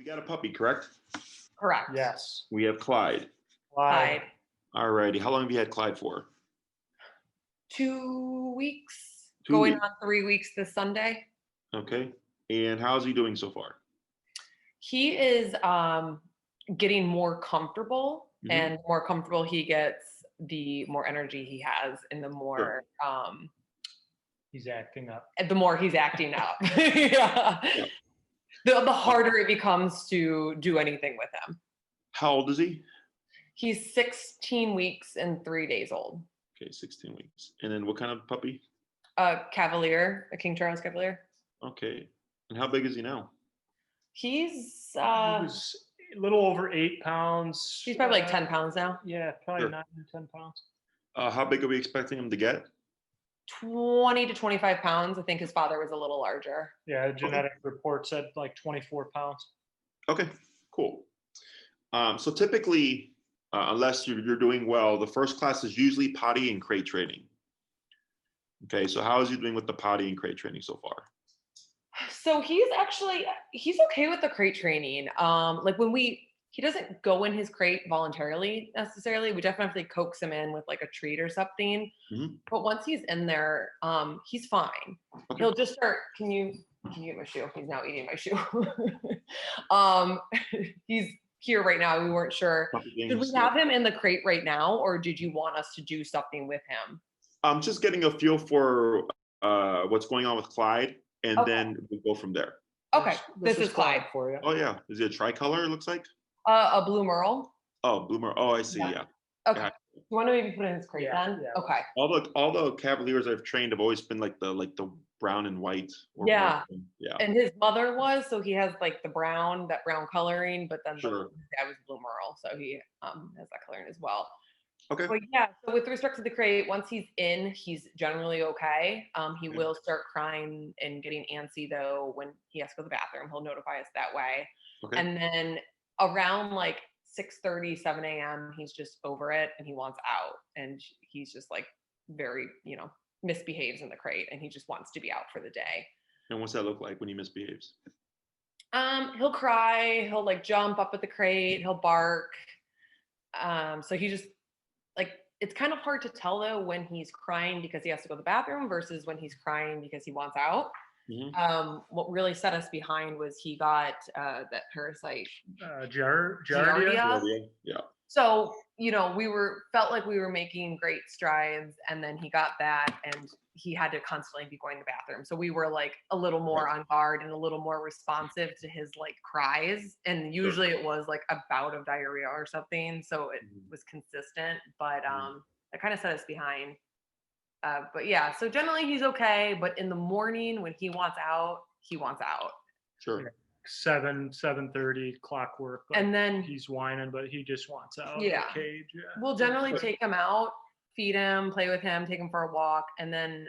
We got a puppy, correct? Correct. Yes. We have Clyde. Clyde. Alrighty. How long have you had Clyde for? 2 weeks. 2 Going weeks. on 3 weeks this Sunday. Okay. And how's he doing so far? He is getting more comfortable, and the more comfortable he gets, the more energy he has, and the more he's acting up. the more he's acting up. Yeah. The harder it becomes to do anything with him. How old is he? He's 16 weeks and 3 days old. Okay, 16 weeks. And then what kind of puppy? A Cavalier, a King Charles Cavalier. Okay. And how big is he now? He's He was a little over 8 pounds. he's probably like 10 pounds now. Yeah, probably Sure. 9 to 10 pounds. How big are we expecting him to get? 20 to 25 pounds. I think his father was a little larger. Yeah, the genetic report said like 24 pounds. Okay, cool. So typically, unless you're doing well, the first class is usually potty and crate training. Okay, so how is he doing with the potty and crate training so far? So he's okay with the crate training. Like when he doesn't go in his crate voluntarily necessarily. We definitely coax him in with like a treat or something. But once he's in there, he's fine. Okay. He'll just start. Can you get my shoe? He's now eating my shoe. He's here right now. We weren't sure. Did we have him in the crate right now, or did you want us to do something with him? I'm just getting a feel for what's going on with Clyde, and then we'll go from there. Okay, this is Clyde for you. Oh yeah, is it a tricolor? It looks like. A blue merle. Oh, blue merle. Oh, I see. Yeah. Okay. Yeah. You want to maybe put it in his crate then? Yeah. Okay. All the Cavaliers I've trained have always been like the brown and white. Or Yeah. white. Yeah. And his mother was, so he has like that brown coloring, but then Sure. his dad was blue merle, so he has that coloring as well. Okay. But yeah, so with respect to the crate, once he's in, he's generally okay. He will start crying and getting antsy though when he has to go to the bathroom. He'll notify us that way. Okay. And then around like 6:30, 7 a.m., he's just over it and he wants out. And he's just like very, misbehaves in the crate and he just wants to be out for the day. And what's that look like when he misbehaves? He'll cry, he'll like jump up at the crate, he'll bark. So he just like, it's kind of hard to tell though when he's crying because he has to go to the bathroom versus when he's crying because he wants out. What really set us behind was he got that parasite Giardia. Yeah. So we felt like we were making great strides, and then he got that, and he had to constantly be going to the bathroom. So we were like a little more on guard and a little more responsive to his like cries. And usually it was like a bout of diarrhea or something, so it was consistent. But that kind of set us behind. But yeah, so generally he's okay. But in the morning when he wants out, he wants out. Sure. 7:30 clockwork. Like and then he's whining, but he just wants out of the cage. Yeah. We'll generally take him out, feed him, play with him, take him for a walk, and then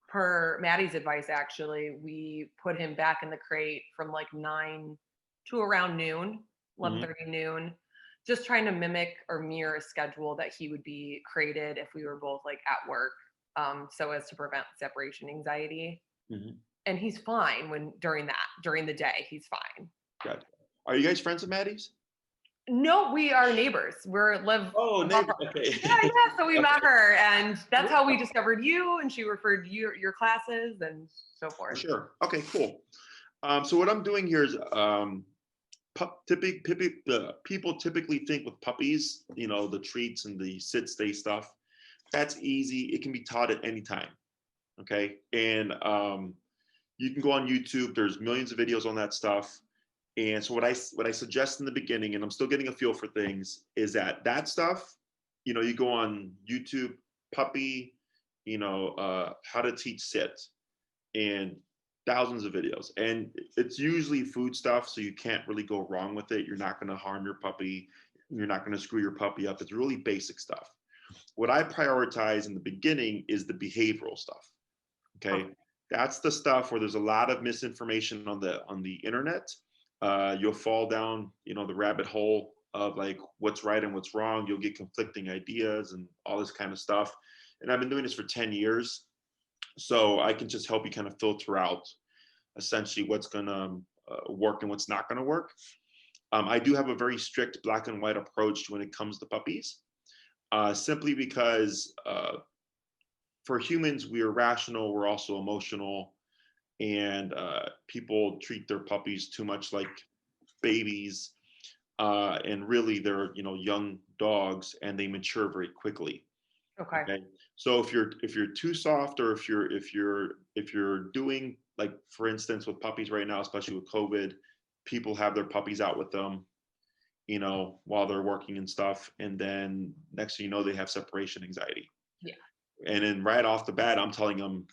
per Maddie's advice, actually, we put him back in the crate from like 9 to around noon, 11:30 noon, just trying to mimic or mirror a schedule that he would be crated if we were both like at work, so as to prevent separation anxiety. And he's fine during the day, he's fine. Gotcha. Are you guys friends with Maddie's? No, we are neighbors. Neighbors. Okay. Yeah. So we met her, and that's how we discovered you, and she referred your classes and so forth. Sure. Okay, cool. So what I'm doing here is people typically think with puppies, the treats and the sit stay stuff, that's easy. It can be taught at any time. Okay. And you can go on YouTube. There's millions of videos on that stuff. And so what I suggest in the beginning, and I'm still getting a feel for things, is that stuff, you go on YouTube, puppy, how to teach sit, and thousands of videos. And it's usually food stuff, so you can't really go wrong with it. You're not going to harm your puppy. You're not going to screw your puppy up. It's really basic stuff. What I prioritize in the beginning is the behavioral stuff. Okay. That's the stuff where there's a lot of misinformation on the internet. You'll fall down, the rabbit hole of like what's right and what's wrong. You'll get conflicting ideas and all this kind of stuff. And I've been doing this for 10 years. So I can just help you kind of filter out essentially what's going to work and what's not going to work. I do have a very strict black and white approach when it comes to puppies, simply because for humans, we are rational, we're also emotional, and people treat their puppies too much like babies, and really they're young dogs and they mature very quickly. Okay. So if you're too soft, or if you're doing, like, for instance, with puppies right now, especially with COVID, people have their puppies out with them, while they're working and stuff, and then next thing you know, they have separation anxiety. Yeah. And then right off the bat, I'm telling them,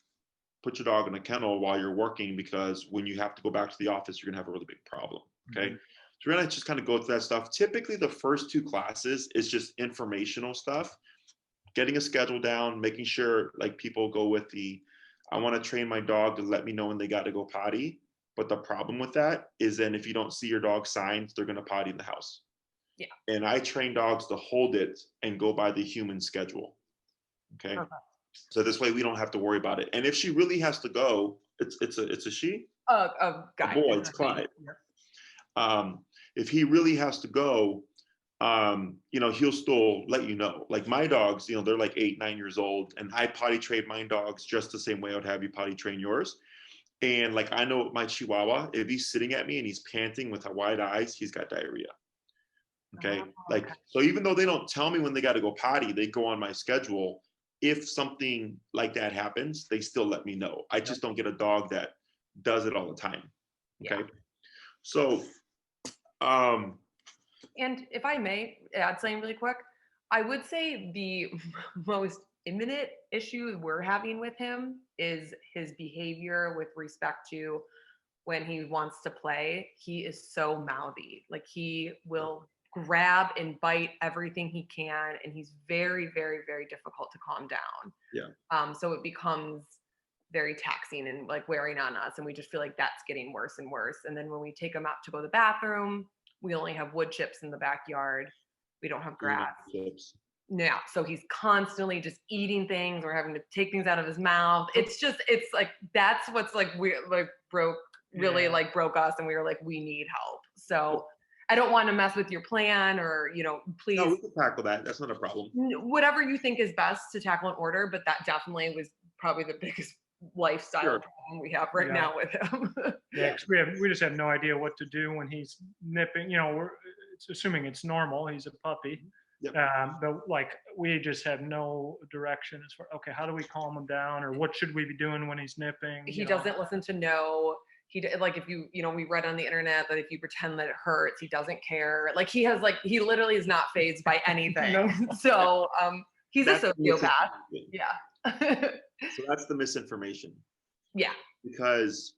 put your dog in a kennel while you're working, because when you have to go back to the office, you're gonna have a really big problem. Okay. So we're gonna just kind of go through that stuff. Typically, the first 2 classes is just informational stuff, getting a schedule down, making sure, like, people go with I want to train my dog to let me know when they got to go potty. But the problem with that is, then if you don't see your dog signs, they're going to potty in the house. Yeah. And I train dogs to hold it and go by the human schedule. Okay. Okay. So this way we don't have to worry about it. And if she really has to go, it's a she? A guy. A boy, it's Clyde. If he really has to go, he'll still let you know. Like my dogs, they're like 8, 9 years old, and I potty train my dogs just the same way I would have you potty train yours. And like, I know my Chihuahua, if he's sitting at me and he's panting with wide eyes, he's got diarrhea. Okay. Like, so even though they don't tell me when they got to go potty, they go on my schedule. If something like that happens, they still let me know. I just don't get a dog that does it all the time. Okay. Yeah. So, and if I may add something really quick, I would say the most imminent issue we're having with him is his behavior with respect to when he wants to play. He is so mouthy. Like, he will grab and bite everything he can, and he's very, very, very difficult to calm down. Yeah. So it becomes very taxing and like wearing on us, and we just feel like that's getting worse and worse. And then when we take him out to go to the bathroom, we only have wood chips in the backyard. We don't have grass. Yeah, so he's constantly just eating things or having to take things out of his mouth. It's like, that's what's like broke us, and we were like, we need help. So I don't want to mess with your plan, or please. No, we can tackle that. That's not a problem. Whatever you think is best to tackle in order, but that definitely was probably the biggest lifestyle problem we have right now with him. Yeah, we just have no idea what to do when he's nipping. It's assuming it's normal. He's a puppy. Yep. But like, we just have no direction as far, okay, how do we calm him down, or what should we be doing when he's nipping? He doesn't listen to no. Like, if we read on the internet that if you pretend that it hurts, he doesn't care. Like, he literally is not fazed by anything. No. So he's a sociopath. Yeah. So that's the misinformation. Yeah. Because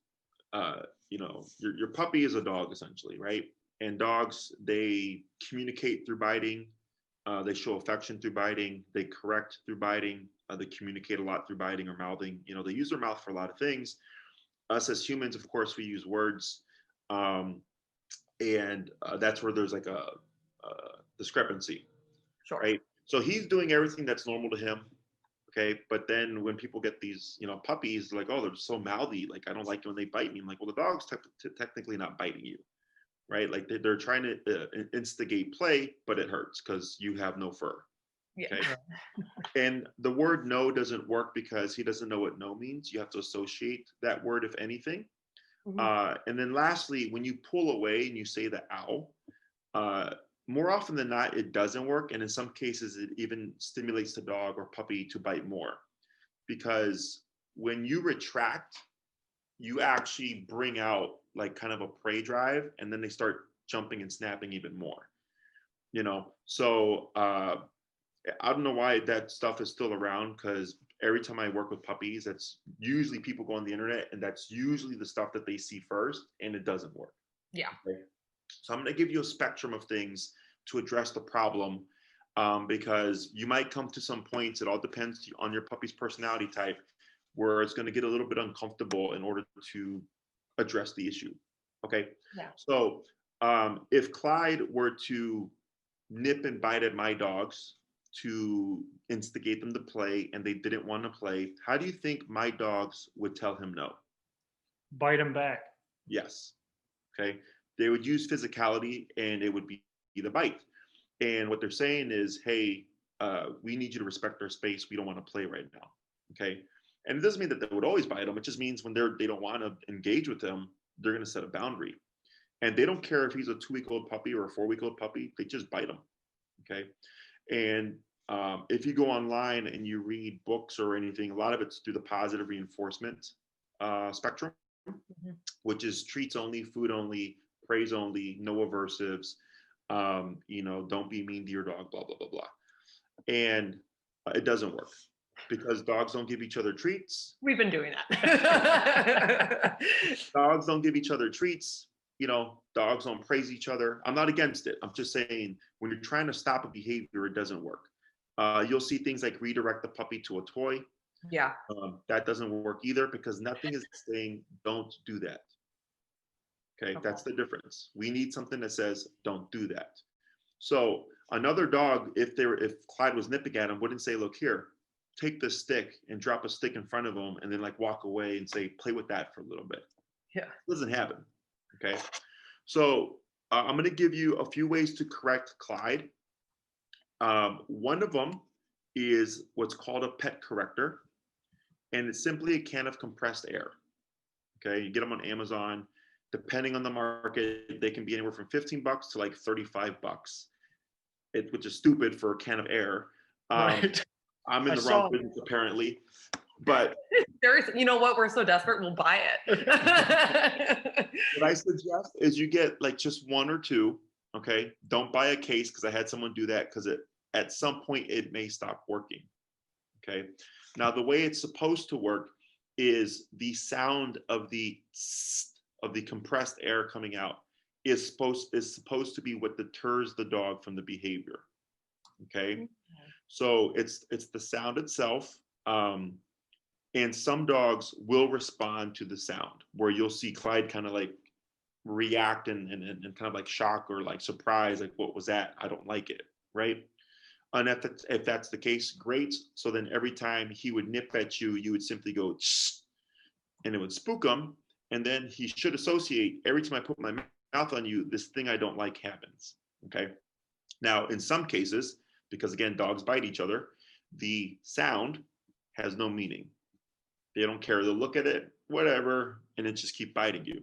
your puppy is a dog, essentially, right? And dogs, they communicate through biting. They show affection through biting. They correct through biting. They communicate a lot through biting or mouthing. They use their mouth for a lot of things. Us as humans, of course, we use words. And that's where there's like a discrepancy. Sure. Right? So he's doing everything that's normal to him. Okay. But then when people get these, puppies, like, oh, they're so mouthy. Like, I don't like it when they bite me. I'm like, well, the dog's technically not biting you. Right? Like, they're trying to instigate play, but it hurts because you have no fur. Yeah. Okay. And the word no doesn't work because he doesn't know what no means. You have to associate that word, if anything. Mm-hmm. And then lastly, when you pull away and you say the ow, more often than not, it doesn't work. And in some cases, it even stimulates the dog or puppy to bite more. Because when you retract, you actually bring out like kind of a prey drive, and then they start jumping and snapping even more. So I don't know why that stuff is still around, because every time I work with puppies, that's usually people go on the internet, and that's usually the stuff that they see first, and it doesn't work. Yeah. Okay? So I'm going to give you a spectrum of things to address the problem, because you might come to some points, it all depends on your puppy's personality type, where it's going to get a little bit uncomfortable in order to address the issue. Okay. Yeah. So if Clyde were to nip and bite at my dogs to instigate them to play, and they didn't want to play, how do you think my dogs would tell him no? Bite him back. Yes. Okay. They would use physicality and it would be the bite. And what they're saying is, hey, we need you to respect our space. We don't want to play right now. Okay. And it doesn't mean that they would always bite them. It just means when they don't want to engage with them, they're going to set a boundary. And they don't care if he's a 2-week-old puppy or a 4-week-old puppy. They just bite him. Okay. And if you go online and you read books or anything, a lot of it's through the positive reinforcement spectrum, which is treats only, food only, praise only, no aversives, don't be mean to your dog, blah, blah, blah, blah. And it doesn't work because dogs don't give each other treats. We've been doing that. Dogs don't give each other treats. Dogs don't praise each other. I'm not against it. I'm just saying when you're trying to stop a behavior, it doesn't work. You'll see things like redirect the puppy to a toy. Yeah. That doesn't work either because nothing is saying don't do that. Okay, that's the difference. We need something that says don't do that. So another dog, if Clyde was nipping at him, wouldn't say, look here, take this stick and drop a stick in front of him and then like walk away and say, play with that for a little bit. Yeah. It doesn't happen. Okay. So I'm going to give you a few ways to correct Clyde. One of them is what's called a pet corrector. And it's simply a can of compressed air. Okay. You get them on Amazon. Depending on the market, they can be anywhere from $15 to like $35, which is stupid for a can of air. Right. I'm in the wrong business apparently, but You know what? We're so desperate, we'll buy it. what I suggest is you get like just 1 or 2. Okay, don't buy a case because I had someone do that because at some point it may stop working. Okay, now the way it's supposed to work is the sound of the compressed air coming out is supposed to be what deters the dog from the behavior. Okay, so it's the sound itself. And some dogs will respond to the sound where you'll see Clyde kind of like react and kind of like shock or like surprise, like what was that? I don't like it, right? And if that's the case, great. So then every time he would nip at you, you would simply go, shh, and it would spook him. And then he should associate every time I put my mouth on you, this thing I don't like happens. Okay. Now, in some cases, because again, dogs bite each other, the sound has no meaning. They don't care. They'll look at it, whatever, and then just keep biting you.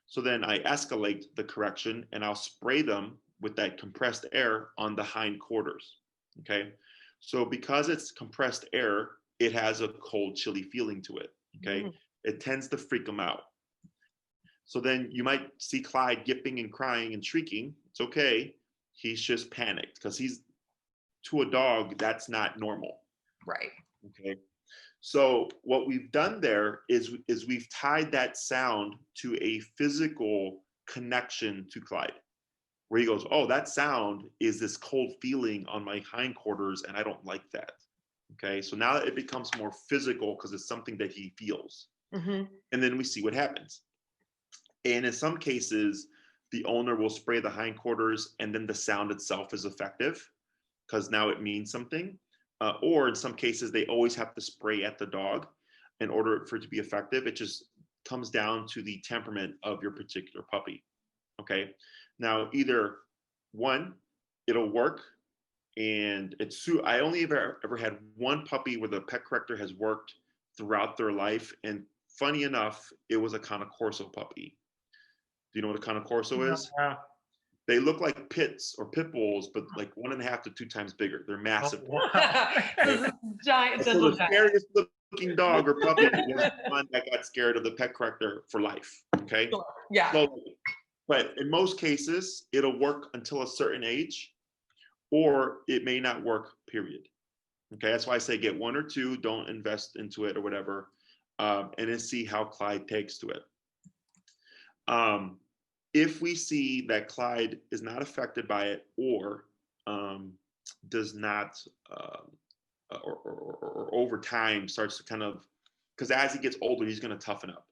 So then I escalate the correction and I'll spray them with that compressed air on the hindquarters. Okay. So because it's compressed air, it has a cold, chilly feeling to it. Okay. It tends to freak them out. So then you might see Clyde yipping and crying and shrieking. It's okay. He's just panicked because to a dog, that's not normal. Right. Okay. So what we've done there is we've tied that sound to a physical connection to Clyde, where he goes, oh, that sound is this cold feeling on my hindquarters, and I don't like that. Okay. So now it becomes more physical because it's something that he feels. And then we see what happens. And in some cases, the owner will spray the hindquarters and then the sound itself is effective because now it means something. Or in some cases, they always have to spray at the dog in order for it to be effective. It just comes down to the temperament of your particular puppy. Okay. Now, either one, it'll work. And I only ever had one puppy where the pet corrector has worked throughout their life. And funny enough, it was a Cane Corso puppy. Do you know what a Cane Corso is? Yeah. They look like pits or pit bulls, but like 1.5 to 2 times bigger. They're massive. Giant. So the scariest looking dog or puppy was one that got scared of the pet corrector for life. Okay. Yeah. So, but in most cases, it'll work until a certain age, or it may not work, period. Okay. That's why I say get 1 or 2, don't invest into it or whatever, and then see how Clyde takes to it. If we see that Clyde is not affected by it or does not, or over time starts to kind of, because as he gets older, he's going to toughen up.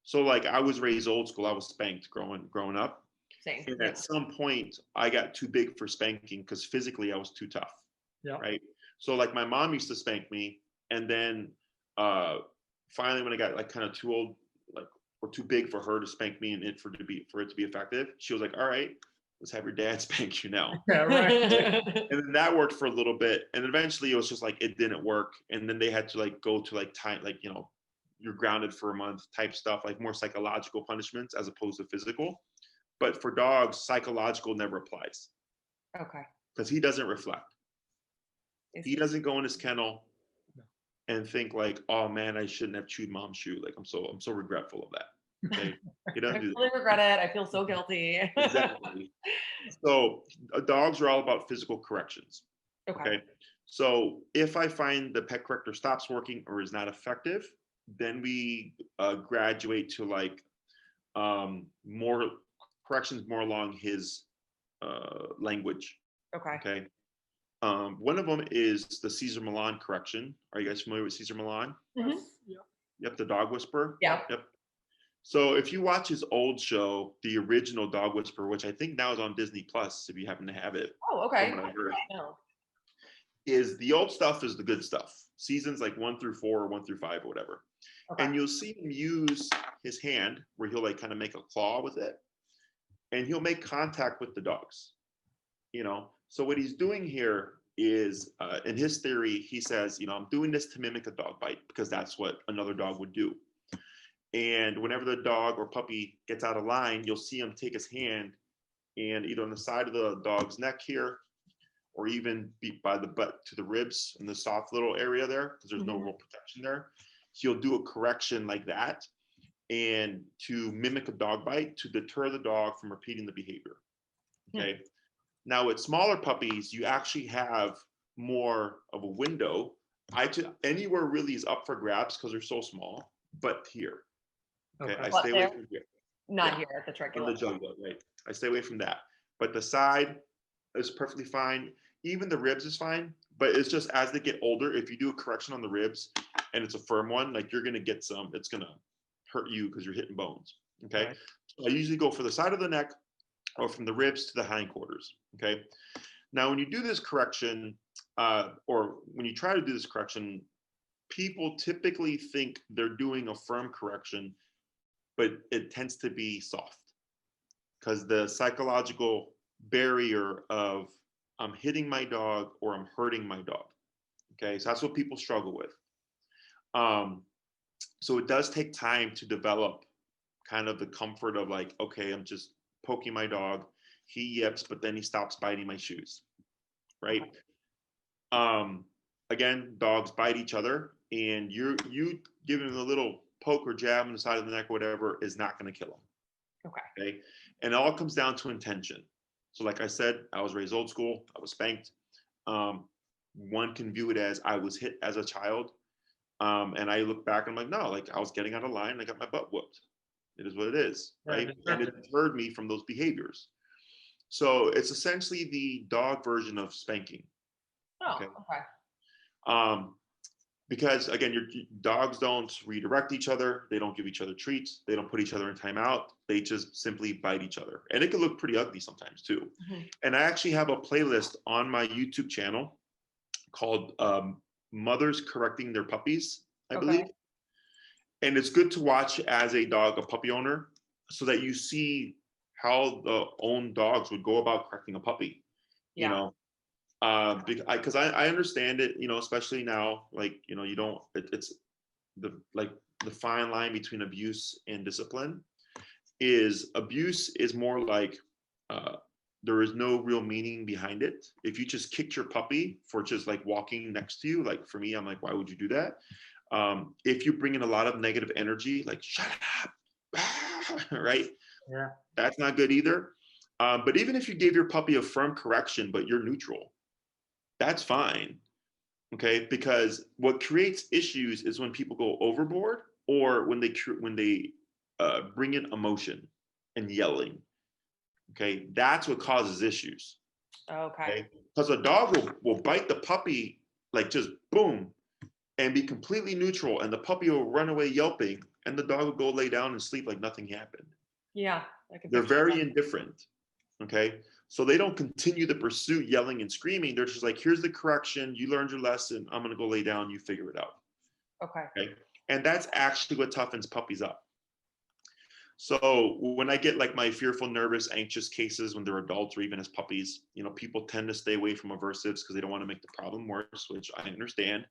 So like I was raised old school. I was spanked growing up. Same. And at some point I got too big for spanking because physically I was too tough. Yeah. Right. So like my mom used to spank me. And then finally when I got like kind of too old, like or too big for her to spank me and for it to be effective. She was like, all right, let's have your dad spank you now. Yeah, right. And then that worked for a little bit. And eventually it was just like, it didn't work. And then they had to like go to like time, like, you know, you're grounded for a month type stuff, like more psychological punishments as opposed to physical. But for dogs, psychological never applies Okay. because he doesn't reflect. Is He doesn't go in his kennel and think like, oh man, I shouldn't have chewed mom's shoe. Like I'm so regretful of that. Okay. He I doesn't do really that. regret it. I feel so guilty. Exactly. So dogs are all about physical corrections. Okay. Okay. So if I find the pet corrector stops working or is not effective, then we graduate to like more corrections more along his language. Okay. Okay. One of them is the Caesar Milan correction. Are you guys familiar with Caesar Milan? Mhm. Yep, the dog whisperer. Yeah. Yep. So if you watch his old show, the original Dog Whisperer, which I think now is on Disney Plus, if you happen to have it, Oh, okay. from what I heard, No. is the old stuff is the good stuff. Seasons like 1 through 4 or 1 through 5 or whatever. Okay. And you'll see him use his hand where he'll like kind of make a claw with it, and he'll make contact with the dogs. You know, so what he's doing here is, in his theory, he says, you know, I'm doing this to mimic a dog bite because that's what another dog would do. And whenever the dog or puppy gets out of line, you'll see him take his hand and either on the side of the dog's neck here, or even by the butt to the ribs in the soft little area there, because there's no real protection there. He'll do a correction like that, and to mimic a dog bite to deter the dog from repeating the behavior. Okay. Now with smaller puppies, you actually have more of a window. Anywhere really is up for grabs because they're so small, but here. Okay, Okay. I But stay away there? from here. Not Yeah. here at the On tricula. the jugular, right? I stay away from that. But the side is perfectly fine. Even the ribs is fine. But it's just as they get older, if you do a correction on the ribs and it's a firm one, like you're gonna get some, it's gonna hurt you because you're hitting bones. Okay. Right. So I usually go for the side of the neck or from the ribs to the hindquarters. Okay. Now, when you do this correction, or when you try to do this correction, people typically think they're doing a firm correction, but it tends to be soft because the psychological barrier of I'm hitting my dog or I'm hurting my dog. Okay, so that's what people struggle with. So it does take time to develop kind of the comfort of like, okay, I'm just poking my dog. He yips, but then he stops biting my shoes, right? Again, dogs bite each other, and you giving him a little poke or jab on the side of the neck or whatever is not going to kill him. Okay. And it all comes down to intention. So like I said, I was raised old school. I was spanked. One can view it as I was hit as a child. And I look back and I'm like, no, like I was getting out of line. I got my butt whooped. It is what it is, right? And it deterred me from those behaviors. So it's essentially the dog version of spanking. Oh, okay. Because again, your dogs don't redirect each other. They don't give each other treats. They don't put each other in timeout. They just simply bite each other. And it can look pretty ugly sometimes too. And I actually have a playlist on my YouTube channel called Mothers Correcting Their Puppies, I believe. And it's good to watch as a puppy owner, so that you see how the own dogs would go about correcting a puppy. You know, because I understand it, you know, especially now, like, you know, it's the fine line between abuse and discipline. Abuse is more like there is no real meaning behind it. If you just kicked your puppy for just like walking next to you, like for me, I'm like, why would you do that? If you bring in a lot of negative energy, like shut up, right? Yeah. That's not good either. But even if you gave your puppy a firm correction, but you're neutral, that's fine. Okay, because what creates issues is when people go overboard, or when they bring in emotion and yelling. Okay, that's what causes issues. Okay. Because a dog will bite the puppy like just boom and be completely neutral, and the puppy will run away yelping, and the dog will go lay down and sleep like nothing happened. Yeah. They're very indifferent. Okay. So they don't continue the pursuit yelling and screaming. They're just like, here's the correction. You learned your lesson. I'm going to go lay down. You figure it out. Okay. And that's actually what toughens puppies up. So when I get like my fearful, nervous, anxious cases when they're adults or even as puppies, people tend to stay away from aversives because they don't want to make the problem worse, which I understand.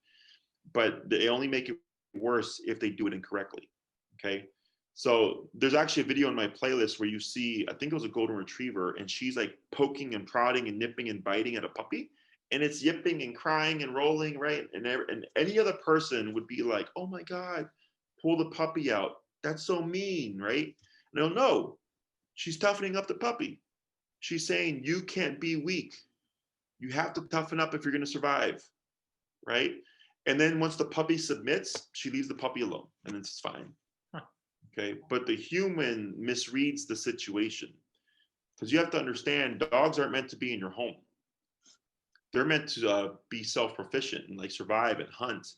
But they only make it worse if they do it incorrectly. Okay. So there's actually a video in my playlist where you see, I think it was a golden retriever, and she's like poking and prodding and nipping and biting at a puppy, and it's yipping and crying and rolling, right? And any other person would be like, oh my God, pull the puppy out. That's so mean, right? No, she's toughening up the puppy. She's saying you can't be weak. You have to toughen up if you're going to survive, right? And then once the puppy submits, she leaves the puppy alone, and it's fine. Okay, but the human misreads the situation, because you have to understand, dogs aren't meant to be in your home. They're meant to be self-proficient and like survive and hunt,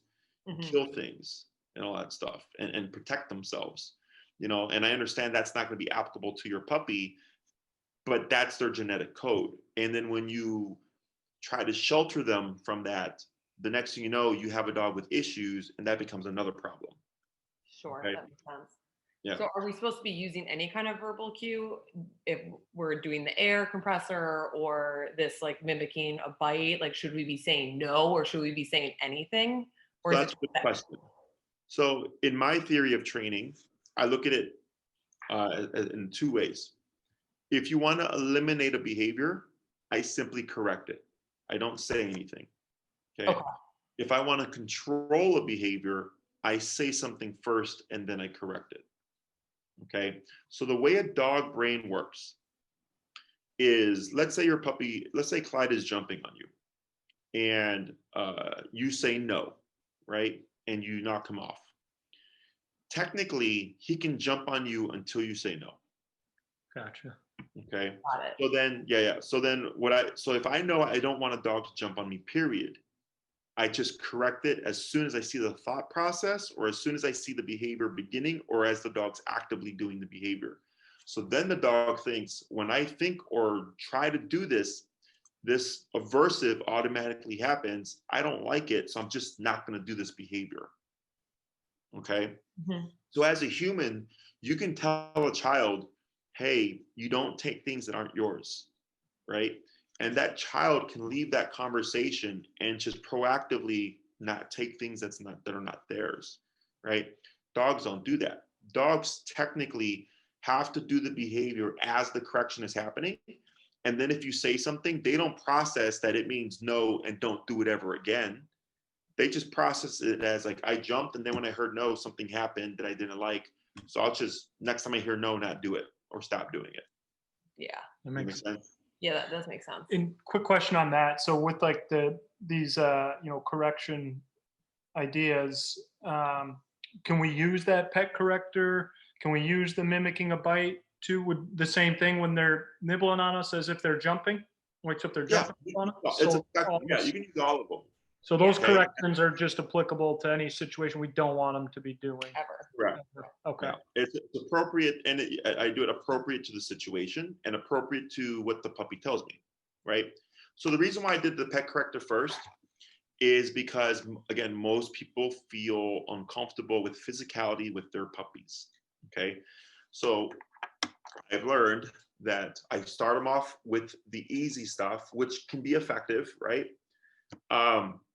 kill things and all that stuff, and protect themselves. And I understand that's not going to be applicable to your puppy, but that's their genetic code. And then when you try to shelter them from that, the next thing you know, you have a dog with issues, and that becomes another problem. Sure, Okay. that makes sense. Yeah. So are we supposed to be using any kind of verbal cue if we're doing the air compressor or this like mimicking a bite? Like, should we be saying no, or should we be saying anything? Or That's a good question. So in my theory of training, I look at it in two ways. If you want to eliminate a behavior, I simply correct it. I don't say anything. Okay. If I want to control a behavior, I say something first and then I correct it. Okay. So the way a dog brain works is, let's say Clyde is jumping on you, and you say no, right? And you knock him off. Technically, he can jump on you until you say no. Gotcha. Okay. Got it. So then, yeah. So then so if I know I don't want a dog to jump on me, period, I just correct it as soon as I see the thought process, or as soon as I see the behavior beginning, or as the dog's actively doing the behavior. So then the dog thinks, when I think or try to do this aversive automatically happens. I don't like it, so I'm just not going to do this behavior. Okay. So as a human, you can tell a child, hey, you don't take things that aren't yours, right? And that child can leave that conversation and just proactively not take things that are not theirs, right? Dogs don't do that. Dogs technically have to do the behavior as the correction is happening. And then if you say something, they don't process that it means no and don't do it ever again. They just process it as like, I jumped, and then when I heard no, something happened that I didn't like. So I'll just, next time I hear no, not do it or stop doing it. Yeah. That makes sense. Yeah, that does make sense. And quick question on that. So with like these correction ideas, can we use that pet corrector? Can we use the mimicking a bite too, with the same thing when they're nibbling on us as if they're jumping? Like if they're jumping on us? You can use all of them. So those corrections are just applicable to any situation we don't want them to be doing. Ever. Correct. Okay. Yeah. It's appropriate, and I do it appropriate to the situation and appropriate to what the puppy tells me, right? So the reason why I did the pet corrector first is because, again, most people feel uncomfortable with physicality with their puppies, okay? So I've learned that I start them off with the easy stuff, which can be effective, right?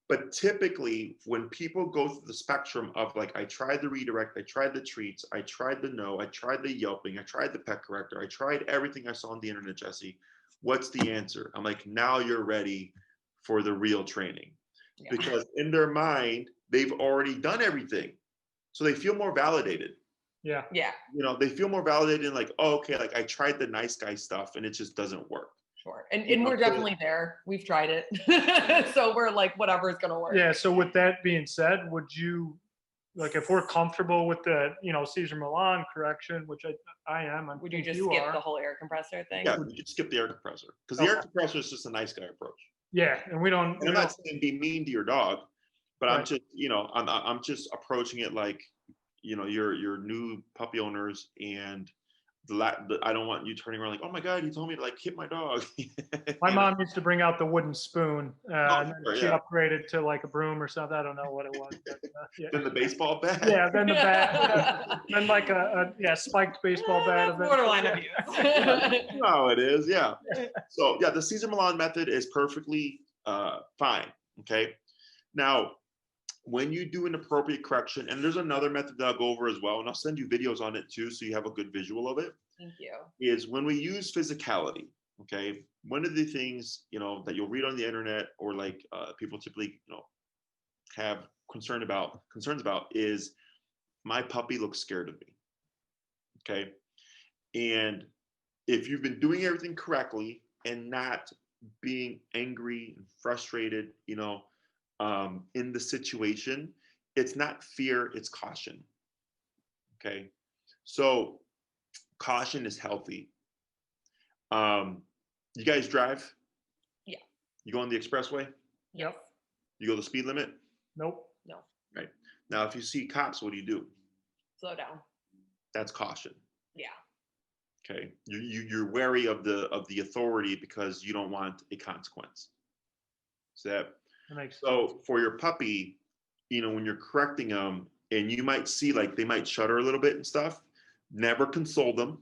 But typically when people go through the spectrum of like, I tried the redirect, I tried the treats, I tried the no, I tried the yelping, I tried the pet corrector, I tried everything I saw on the internet, Jesse, what's the answer? I'm like, now you're ready for the real training. Yeah. Because in their mind, they've already done everything. So they feel more validated. Yeah. Yeah. They feel more validated and like, oh, okay, like I tried the nice guy stuff and it just doesn't work. Sure. And we're definitely there. We've tried it. So we're like, whatever is going to work. Yeah. So with that being said, would you, like, if we're comfortable with the, Caesar Milan correction, which I am, would you just skip the whole air compressor thing? Yeah, we could skip the air compressor, because the air compressor is just a nice guy approach. Yeah, and we don't. And I'm not saying be mean to your dog, but right. I'm just, I'm just approaching it like, you're new puppy owners, and I don't want you turning around like, oh my God, he told me to like hit my dog. My You know? mom used to bring out the wooden spoon, Oh, and then sure, she yeah. upgraded to like a broom or something. I don't know what it was, but yeah. Then the baseball bat. Yeah, then the bat, then like a spiked baseball bat. That's eventually. borderline abuse. No, it is, yeah. So yeah, the Cesar Millan method is perfectly fine. Okay. Now, when you do an appropriate correction, and there's another method that I'll go over as well, and I'll send you videos on it too, so you have a good visual of it. Thank you. Is when we use physicality. Okay, one of the things that you'll read on the internet or like people typically have concerns about is my puppy looks scared of me. Okay, and if you've been doing everything correctly and not being angry and frustrated, in the situation, it's not fear, it's caution. Okay, so caution is healthy. You guys drive? Yeah. You go on the expressway? Yep. You go the speed limit? Nope. No. Right. Now, if you see cops, what do? Slow down. That's caution. Yeah. Okay. You're wary of the authority because you don't want a consequence. So Makes so for your puppy, when you're correcting them, and you might see like they might shudder a little bit and stuff, never console them.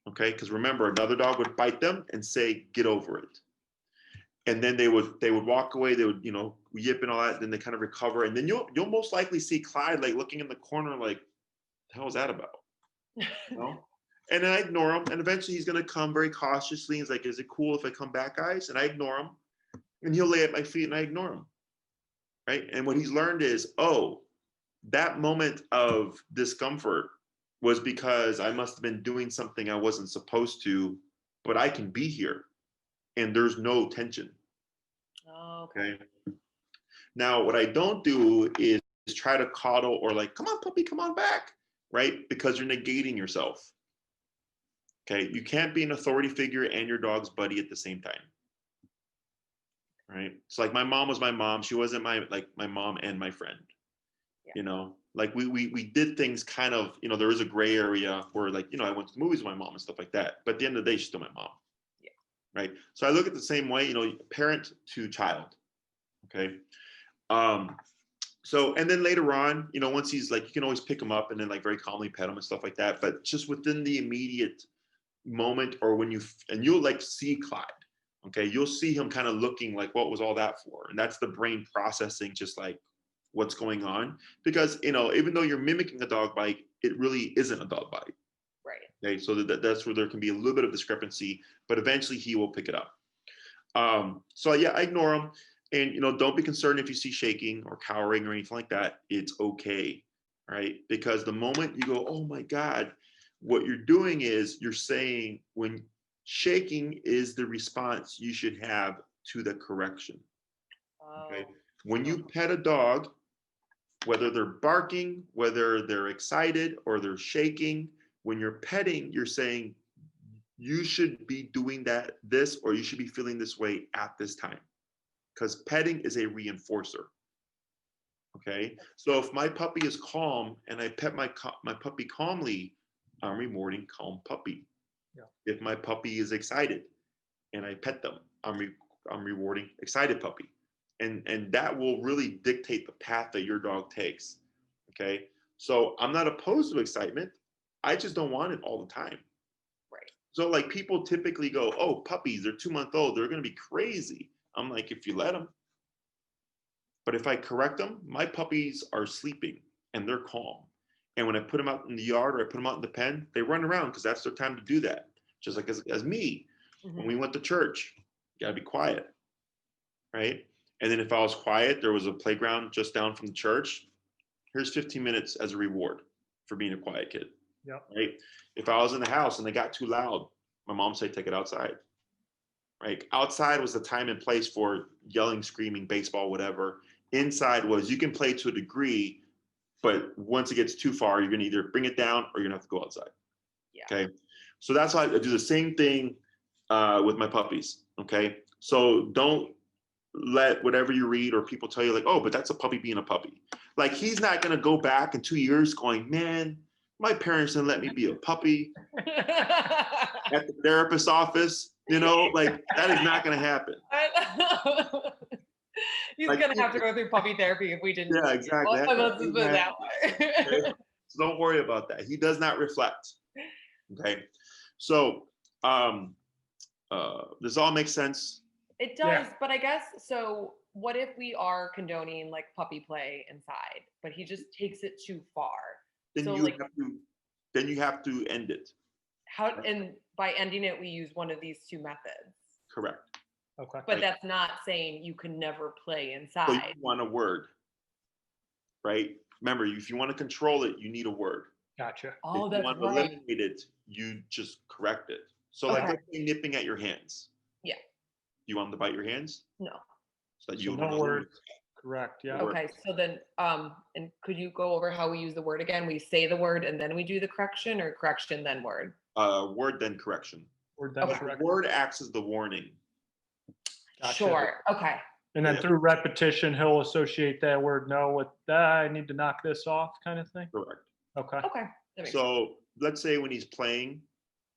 Okay, because remember, another dog would bite them and say, "Get over it," and then they would walk away. They would yip and all that. Then they kind of recover, and then you'll most likely see Clyde like looking in the corner, like, "The hell is that about?" And then I ignore him, and eventually he's gonna come very cautiously. He's like, "Is it cool if I come back, guys?" And I ignore him, and he'll lay at my feet, and I ignore him. Right, and what he's learned is, oh, that moment of discomfort was because I must have been doing something I wasn't supposed to, but I can be here and there's no tension. Oh, okay. Now, what I don't do is try to coddle or like, come on, puppy, come on back, right? Because you're negating yourself. Okay, you can't be an authority figure and your dog's buddy at the same time. Right? It's like my mom was my mom. She wasn't my mom and my friend. Yeah. Like we did things kind of, there is a gray area where like, I went to the movies with my mom and stuff like that. But at the end of the day, she's still my mom. Yeah. Right. So I look at the same way, parent to child. Okay. So, and then later on, once he's like, you can always pick him up and then like very calmly pet him and stuff like that. But just within the immediate moment or when you'll like see Clyde. Okay. You'll see him kind of looking like, what was all that for? And that's the brain processing, just like, what's going on, because even though you're mimicking a dog bite, it really isn't a dog bite. Right. Okay, so that's where there can be a little bit of discrepancy, but eventually he will pick it up. So yeah, I ignore him, and don't be concerned if you see shaking or cowering or anything like that. It's okay, right? Because the moment you go, oh my God, what you're doing is you're saying when shaking is the response you should have to the correction. Okay, when you pet a dog, whether they're barking, whether they're excited or they're shaking, when you're petting, you're saying, you should be doing this, or you should be feeling this way at this time. Because petting is a reinforcer. Okay. So if my puppy is calm and I pet my puppy calmly, I'm rewarding calm puppy. Yeah. If my puppy is excited and I pet them, I'm rewarding excited puppy. And that will really dictate the path that your dog takes. Okay. So I'm not opposed to excitement. I just don't want it all the time. Right. So like people typically go, oh, puppies, they're 2-month-old, they're going to be crazy. I'm like, if you let them. But if I correct them, my puppies are sleeping and they're calm. And when I put them out in the yard or I put them out in the pen, they run around because that's their time to do that. Just like as me, when we went to church, you got to be quiet. Right. And then if I was quiet, there was a playground just down from the church. Here's 15 minutes as a reward for being a quiet kid. Yeah. Right. If I was in the house and they got too loud, my mom said, take it outside. Right. Outside was the time and place for yelling, screaming, baseball, whatever. Inside was you can play to a degree, but once it gets too far, you're going to either bring it down or you're going to have to go outside. Yeah. Okay. So that's why I do the same thing with my puppies. Okay. So don't let whatever you read or people tell you like, oh, but that's a puppy being a puppy. Like he's not going to go back in 2 years going, man, My parents didn't let me be a puppy at the therapist's office. You know, like that is not going to happen. He's Like, gonna have to go through puppy therapy if we didn't. Yeah, exactly. Well, let's just put it that way. Okay? So don't worry about that. He does not reflect. Okay. So this all makes sense. It does, but I guess so. What if we are condoning like puppy play inside, but he just takes it too far? Then So you like, have to then you have to end it. how? And by ending it, we use one of these two methods. Correct. Okay. But that's not saying you can never play So inside. you want a word, right? Remember, if you want to control it, you need a word. Gotcha. Oh, If you that's want to right. eliminate it, you just correct it. So like Okay. let's say nipping at your hands. Yeah. You want him to bite your hands? No. So that So you no know word. Correct. Yeah. word. Okay. So then, and could you go over how we use the word again? We say the word and then we do the correction, or correction then word? Word then correction. Word then Okay. correct. The word acts as the warning. Gotcha. Sure. Okay. And then Yeah. through repetition, he'll associate that word no with I need to knock this off kind of thing. Correct. Okay. Okay. That makes sense. So let's say when he's playing,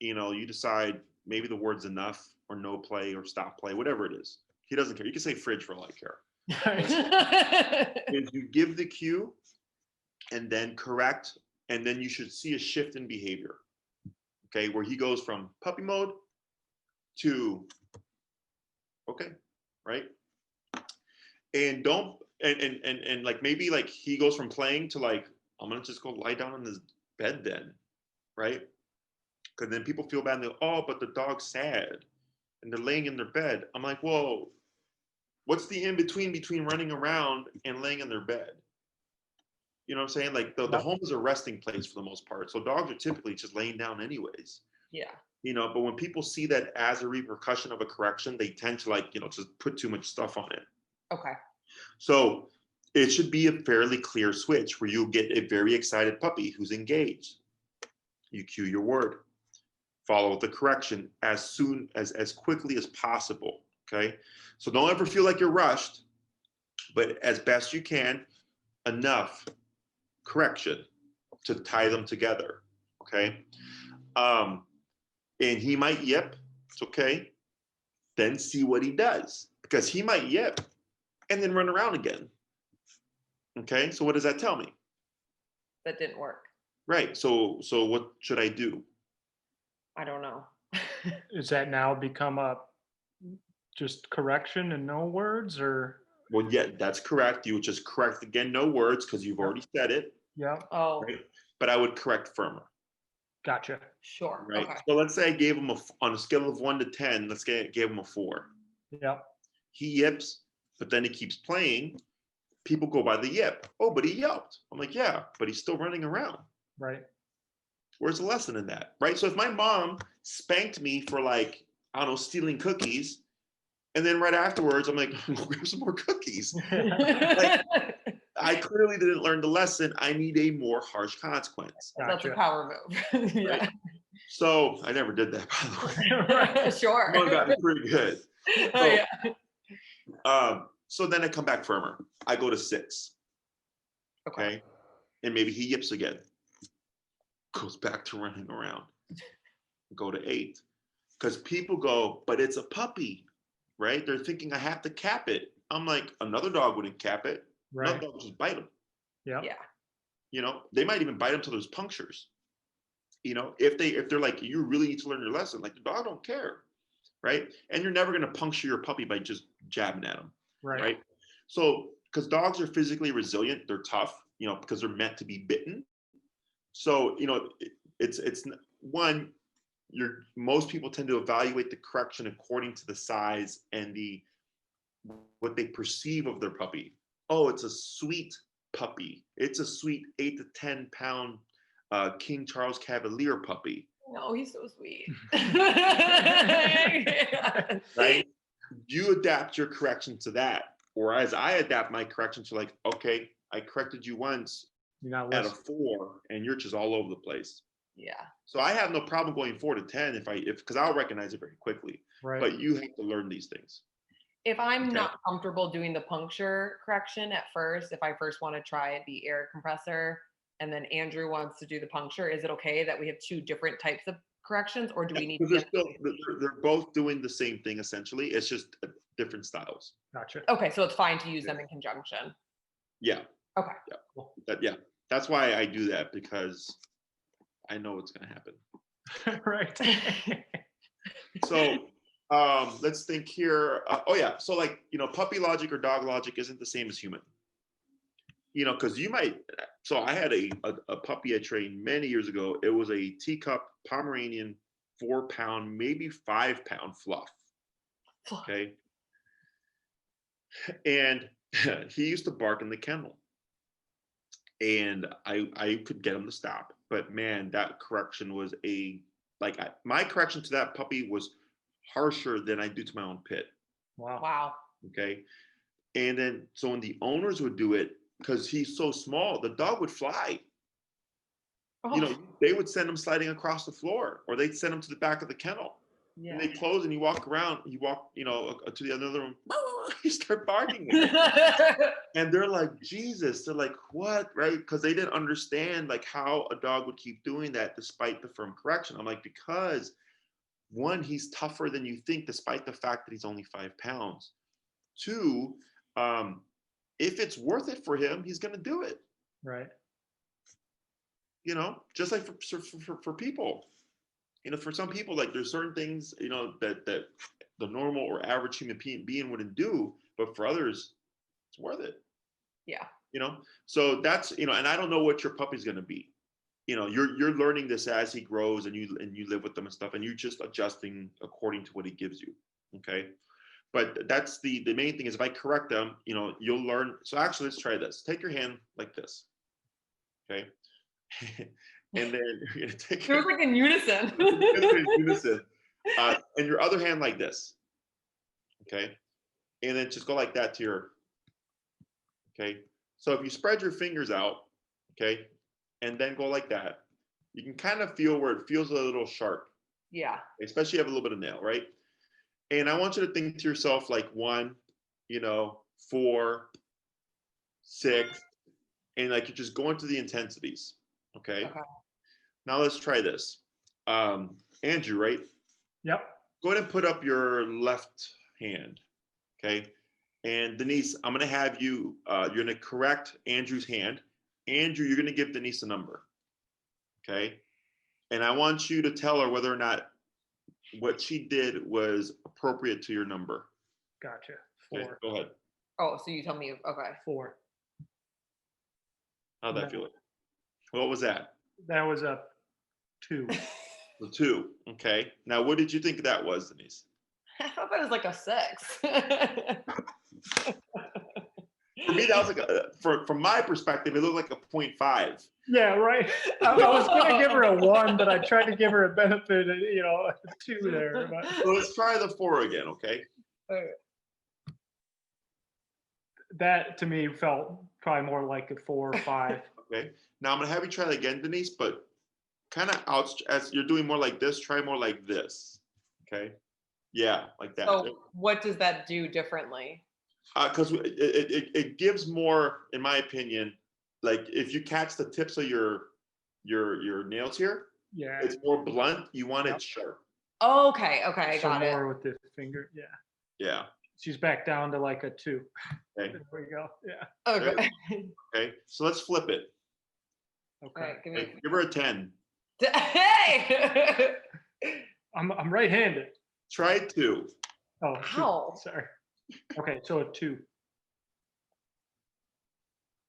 you decide maybe the word's enough or no play or stop play, whatever it is. He doesn't care. You can say fridge for all I care. Is you give the cue and then correct, and then you should see a shift in behavior. Okay, where he goes from puppy mode to okay, right? And don't and like maybe like he goes from playing to like, I'm gonna just go lie down on this bed then, right? Because then people feel bad and they're, oh, but the dog's sad and they're laying in their bed. I'm like, whoa, what's the in between running around and laying in their bed? You know what I'm saying? Like the home is a resting place for the most part. So dogs are typically just laying down anyways. Yeah. But when people see that as a repercussion of a correction, they tend to like, just put too much stuff on it. Okay. So it should be a fairly clear switch where you'll get a very excited puppy who's engaged. You cue your word, follow the correction as quickly as possible. Okay. So don't ever feel like you're rushed, but as best you can, enough correction to tie them together. Okay. And he might yip. It's okay. Then see what he does, because he might yip and then run around again. Okay. So what does that tell me? That didn't work. Right. So what should I do? I don't know. Is that now become a just correction and no words, or? Well, yeah, that's correct. You would just correct again, no words, because you've already said it. Yeah. Oh, Right. But I would correct firmer. Gotcha. sure. Right. Okay. So let's say I gave him on a scale of 1 to 10, gave him a 4. Yeah. He yips, but then he keeps playing. People go by the yip. Oh, but he yelped. I'm like, yeah, but he's still running around. Right. Where's the lesson in that? Right. So if my mom spanked me for like, I don't know, stealing cookies, and then right afterwards, I'm like, go grab some more cookies. Like, I clearly didn't learn the lesson. I need a more harsh consequence. That's a Gotcha. power move. Yeah. Right? So I never did that, by the way. Sure. Mom got me pretty good. Oh, yeah. So then I come back firmer. I go to 6. Okay. And maybe he yips again. Goes back to running around. Go to 8. Because people go, but it's a puppy, right? They're thinking I have to cap it. I'm like, another dog wouldn't cap it. Right. Another dog would just bite him. Yeah. Yeah. They might even bite him till there's punctures. If they're like, you really need to learn your lesson, like the dog don't care, right? And you're never gonna puncture your puppy by just jabbing at him, right? So because dogs are physically resilient, they're tough, because they're meant to be bitten. So it's one. Most people tend to evaluate the correction according to the size and what they perceive of their puppy. Oh, it's a sweet puppy. It's a sweet 8 to 10 pound King Charles Cavalier puppy. No, he's so sweet. Right? You adapt your correction to that. Whereas I adapt my correction to like, okay, I corrected you once at a 4 and you're just all over the place. Yeah. So I have no problem going 4 to 10 because I'll recognize it very quickly. Right. But you have to learn these things. If I'm not comfortable doing the puncture correction at first, if I first want to try the air compressor, and then Andrew wants to do the puncture, is it okay that we have two different types of corrections, or do we need to Because get? they're both doing the same thing essentially. It's just different styles. Gotcha. Okay, so it's fine to use them in conjunction. Yeah. Okay. Yeah. That's why I do that, because I know what's going to happen. Right. So let's think here. Oh yeah. So like, puppy logic or dog logic isn't the same as human. Because you might. So I had a puppy I trained many years ago. It was a teacup Pomeranian, 4-pound, maybe 5-pound fluff. Okay. And he used to bark in the kennel. And I could get him to stop. But man, that correction was my correction to that puppy was harsher than I do to my own pit. Wow. Wow. Okay. And then, so when the owners would do it, because he's so small, the dog would fly. Oh, They would send him sliding across the floor, or they'd send him to the back of the kennel. yeah. And they close, and you walk around, to the other room, you start barking. And they're like, Jesus, they're like, what, right? Because they didn't understand like how a dog would keep doing that despite the firm correction. I'm like, because one, he's tougher than you think, despite the fact that he's only 5 pounds. Two, if it's worth it for him, he's going to do it. Right. Just like for people, for some people, like there's certain things, that the normal or average human being wouldn't do, but for others, it's worth it. Yeah. So that's, and I don't know what your puppy's going to be. You're learning this as he grows, and you live with them and stuff, and you're just adjusting according to what he gives you. Okay. But that's the main thing is, if I correct them, you'll learn. So actually, let's try this. Take your hand like this. Okay. And then you're going to take It was like in unison. And your other hand like this. Okay. And then just go like that to your. Okay. So if you spread your fingers out, okay, and then go like that, you can kind of feel where it feels a little sharp. Yeah. Especially if you have a little bit of nail, right? And I want you to think to yourself like 1, 4, 6, and like you're just going to the intensities. Okay. Now let's try this. Andrew, right? Yep. Go ahead and put up your left hand. Okay. And Denise, I'm going to have you, you're going to correct Andrew's hand. Andrew, you're going to give Denise a number. Okay. And I want you to tell her whether or not what she did was appropriate to your number. Gotcha. Okay, 4. go ahead. Oh, so you tell me. Okay. 4. How'd that feel? What was that? That was a 2. The 2. Okay. Now, what did you think that was, Denise? I thought that was like a 6. For me, that was like from my perspective, it looked like a 0.5. Yeah, right. I was going to give her a 1, but I tried to give her a benefit, a 2 there. But. So let's try the 4 again, okay? That to me felt probably more like a 4 or 5. Okay. Now I'm gonna have you try that again, Denise, but kind of out as you're doing more like this. Try more like this. Okay. Yeah, like that. So what does that do differently? Because it gives more, in my opinion, like if you catch the tips of your nails here, Yeah. it's more blunt. You want it sharp. Okay, So got it. more with the finger. Yeah. Yeah. She's back down to like a 2. Okay. There we go. Yeah. Okay. Okay. So let's flip it. Okay. All right, Okay. Give her a 10. Hey! I'm right-handed. Try 2. Oh, 2. Ow. Sorry. Okay, so a 2.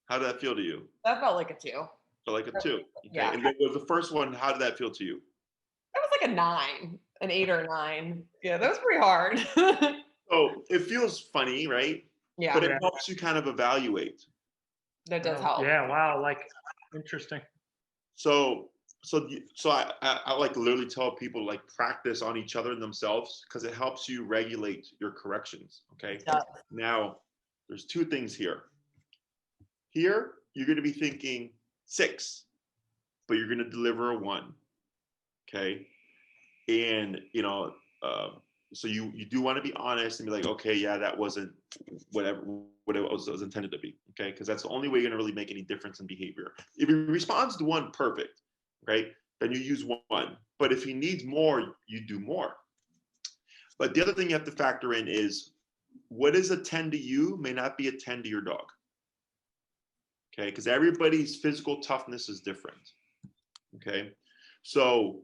How did that feel to you? That felt like a 2. So like a 2. Okay. Yeah. And then with the first one, how did that feel to you? That was like a 9, an 8 or a 9. Yeah, that was pretty hard. So it feels funny, right? Yeah, But it helps you kind of evaluate. that does help. Yeah, wow, like interesting. So I like literally tell people like practice on each other and themselves, because it helps you regulate your corrections. Okay. Yeah. Now there's 2 things here. Here you're going to be thinking 6, but you're going to deliver a 1. Okay. And So you do want to be honest and be like, okay, yeah, that wasn't whatever what it was intended to be. Okay, because that's the only way you're gonna really make any difference in behavior. If he responds to one, perfect, right? Then you use one. But if he needs more, you do more. But the other thing you have to factor in is what is a 10 to you may not be a 10 to your dog. Okay, because everybody's physical toughness is different. Okay, so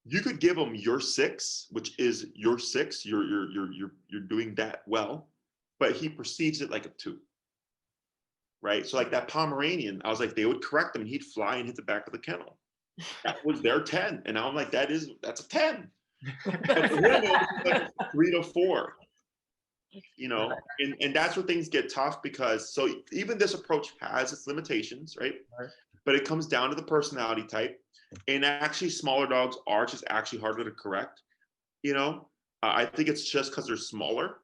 you could give them your 6, which is your 6. You're doing that well, but he perceives it like a 2. Right. So like that Pomeranian, I was like, they would correct him and he'd fly and hit the back of the kennel. That was their 10. And now I'm like, that's a 10. But for him, it was like a 3 to 4. You know, and that's where things get tough because so even this approach has its limitations, right? But it comes down to the personality type. And actually, smaller dogs are just actually harder to correct. You know, I think it's just because they're smaller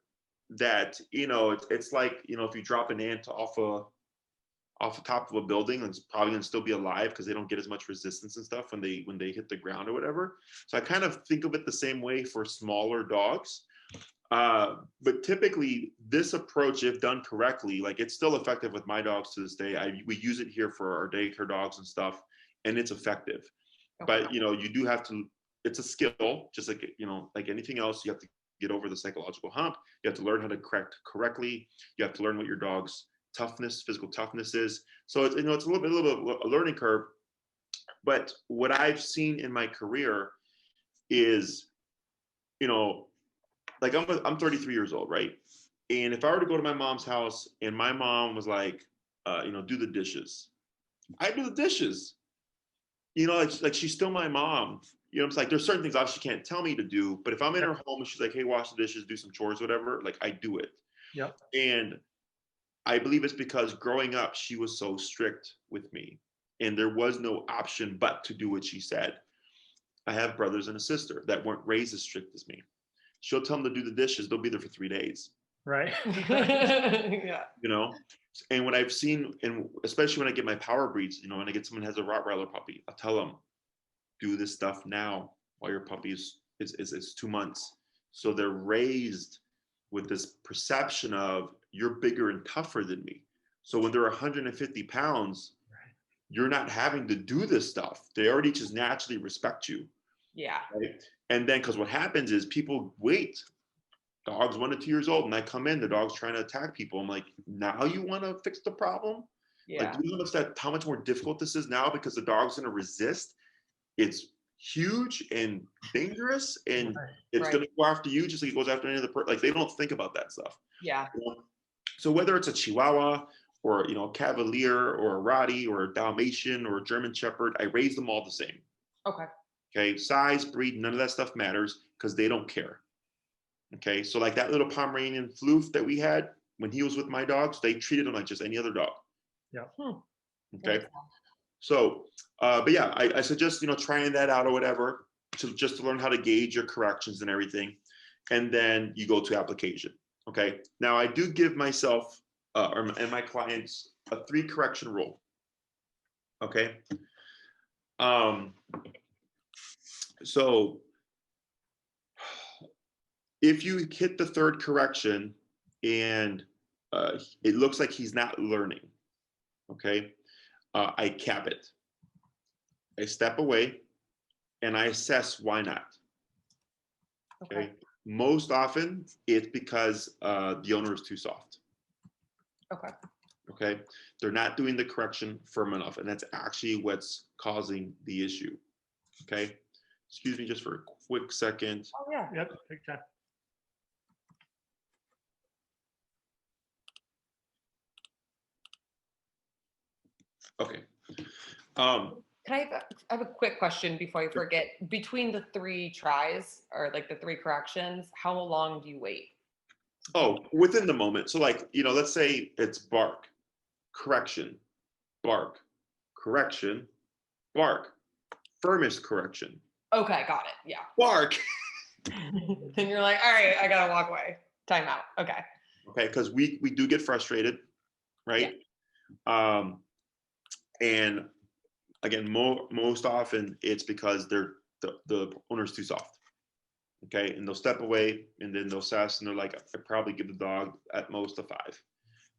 that, you know, it's like, you know, if you drop an ant off the top of a building, it's probably gonna still be alive because they don't get as much resistance and stuff when they hit the ground or whatever. So I kind of think of it the same way for smaller dogs. But typically this approach, if done correctly, like it's still effective with my dogs to this day. We use it here for our daycare dogs and stuff, and it's effective. Okay. But you know, you do have to, it's a skill, just like, you know, like anything else, you have to get over the psychological hump. You have to learn how to correct correctly. You have to learn what your dog's physical toughness is. So it's, you know, it's a little bit of a learning curve. But what I've seen in my career is, you know, like I'm 33 years old, right? And if I were to go to my mom's house and my mom was like, you know, do the dishes, I do the dishes. You know, like she's still my mom. You know, it's like there's certain things obviously she can't tell me to do, but if I'm in her home and she's like, hey, wash the dishes, do some chores, whatever, like I do it. Yep. And I believe it's because growing up, she was so strict with me and there was no option but to do what she said. I have brothers and a sister that weren't raised as strict as me. She'll tell them to do the dishes, they'll be there for 3 days. Right. Yeah. You know, and what I've seen, and especially when I get my power breeds, you know, when I get someone who has a Rottweiler puppy, I'll tell them, do this stuff now while your puppy is 2 months. So they're raised with this perception of you're bigger and tougher than me. So when they're 150 pounds, you're not having to do this stuff. They already just naturally respect you. Yeah. Right? And then because what happens is people wait. Dog's 1 to 2 years old, and I come in, the dog's trying to attack people. I'm like, now you want to fix the problem? Yeah. Like, do you know how much more difficult this is now because the dog's going to resist? It's huge and dangerous, and it's going to go after you just like it goes after any other person. Like, they don't think about that stuff. Yeah. You know? So whether it's a Chihuahua or, you know, a Cavalier or a Rottie or a Dalmatian or a German Shepherd, I raise them all the same. Okay. Okay, size, breed, none of that stuff matters because they don't care. Okay, so like that little Pomeranian Floof that we had when he was with my dogs, they treated him like just any other dog. Yeah. Okay. So, but yeah, I suggest, you know, trying that out or whatever just to learn how to gauge your corrections and everything. And then you go to application. Okay. Now I do give myself and my clients a 3 correction rule. Okay. So if you hit the 3rd correction and it looks like he's not learning, okay, I cap it. I step away and I assess why not. Okay. Most often it's because the owner is too soft. Okay. Okay. They're not doing the correction firm enough, and that's actually what's causing the issue. Okay. Excuse me just for a quick second. Oh yeah. Yep. Take time. Okay. Can I have a quick question before I forget? Between the 3 tries or like the 3 corrections, how long do you wait? Oh, within the moment. So like, you know, let's say it's bark, correction, bark, correction, bark, firmest correction, Okay, got it. Yeah. bark. Then you're like, all right, I gotta walk away. Time out. Okay. Okay, because we do get frustrated, right? And again, most often it's because the owner's too soft. Okay, and they'll step away, and then they'll assess, and they're like, I probably give the dog at most a 5,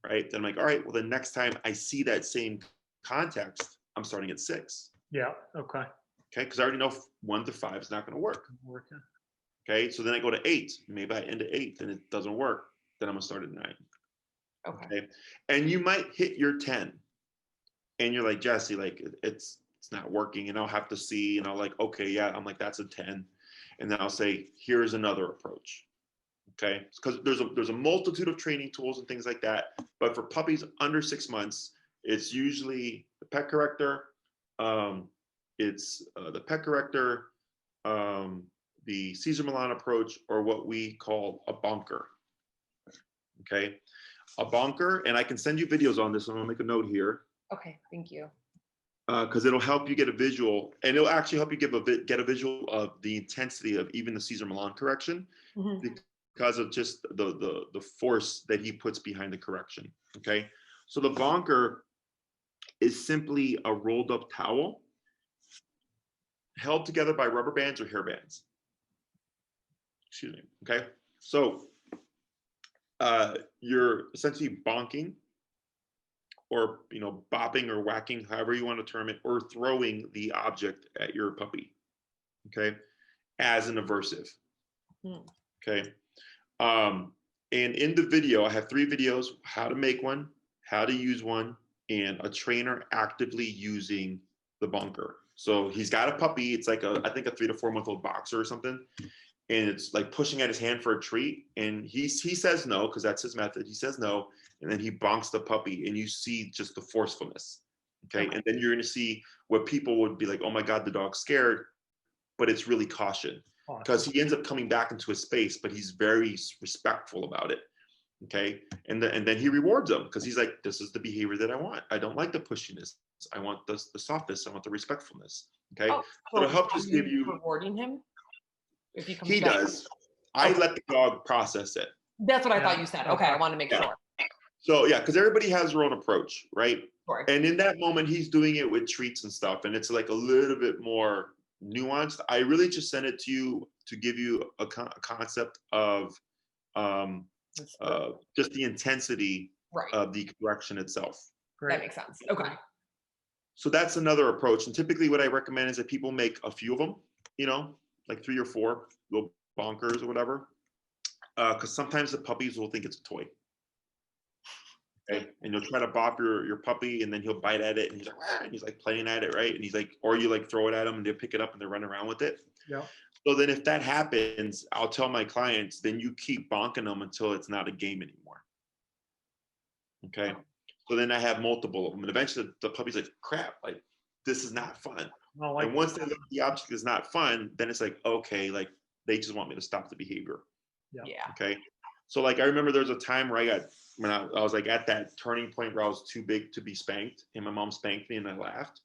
right? Then I'm like, all right, well, the next time I see that same context, I'm starting at 6. Yeah. Okay. Okay, because I already know 1 to 5 is not going to work. Working. Okay, so then I go to 8. Maybe I end at 8, then it doesn't work. Then I'm gonna start at 9. Okay. Okay, and you might hit your 10, and you're like, Jesse, like it's not working, and I'll have to see, and I'll like, okay, yeah, I'm like, that's a 10, and then I'll say, here's another approach. Okay, because there's a multitude of training tools and things like that, but for puppies under 6 months, it's usually the pet corrector, it's the pet corrector, the Caesar Milan approach, or what we call a bonker. Okay, a bonker, and I can send you videos on this. I'm gonna make a note here Okay. Thank you. because it'll help you get a visual, and it'll actually help you get a visual of the intensity of even the Caesar Milan correction, because of just the force that he puts behind the correction. Okay, so the bonker is simply a rolled up towel held together by rubber bands or hair bands. Excuse me. Okay, so you're essentially bonking, or bopping or whacking, however you want to term it, or throwing the object at your puppy. Okay, as an aversive. Okay, and in the video, I have 3 videos: how to make one, how to use one, and a trainer actively using the bunker. So he's got a puppy. It's like I think a 3 to 4 month old boxer or something. And it's like pushing at his hand for a treat. And he says no, because that's his method. He says no. And then he bonks the puppy, and you see just the forcefulness. Okay. And then you're going to see what people would be like, oh my God, the dog's scared. But it's really caution, because he ends up coming back into his space, but he's very respectful about it. Okay. And then he rewards him, because he's like, this is the behavior that I want. I don't like the pushiness. I want the softness. I want the respectfulness. Okay. Oh, so it'll help just give you. Rewarding him if he comes He back. does. I let the dog process it. That's what I thought you said. Okay, I want to make sure. So yeah, because everybody has their own approach, right? Sure. And in that moment, he's doing it with treats and stuff, and it's like a little bit more nuanced. I really just sent it to you to give you a concept of just the intensity of the correction itself. That makes sense. Okay. So that's another approach. And typically what I recommend is that people make a few of them, like 3 or 4 little bonkers or whatever. Because sometimes the puppies will think it's a toy. Okay. And you'll try to bop your puppy, and then he'll bite at it, and he's like, ah, and he's like playing at it, right? And he's like, or you like throw it at him, and they pick it up and they run around with it. Yeah. So then if that happens, I'll tell my clients, then you keep bonking them until it's not a game anymore. Okay. So then I have multiple of them, and eventually the puppy's like, crap, like this is not fun. And once they look at the object is not fun, then it's like, okay, like they just want me to stop the behavior. Yeah. Okay. So like I remember there was a time where I was like at that turning point where I was too big to be spanked, and my mom spanked me, and I laughed.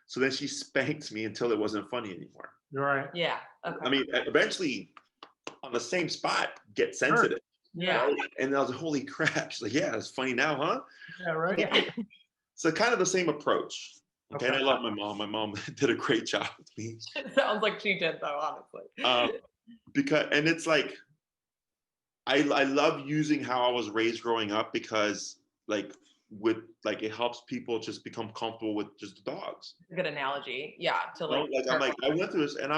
So then she spanked me until it wasn't funny anymore. You're right. Yeah. Okay. I mean, eventually on the same spot, get sensitive. Yeah. Right? And I was like, holy crap. She's like, yeah, it's funny now, huh? Yeah, right. Yeah. So kind of the same approach. Okay. Okay. And I love my mom. My mom did a great job with me. Sounds like she did, though, honestly. And it's like, I love using how I was raised growing up, because it helps people just become comfortable with just the dogs. Good analogy. Yeah. To I'm like, I went through this, and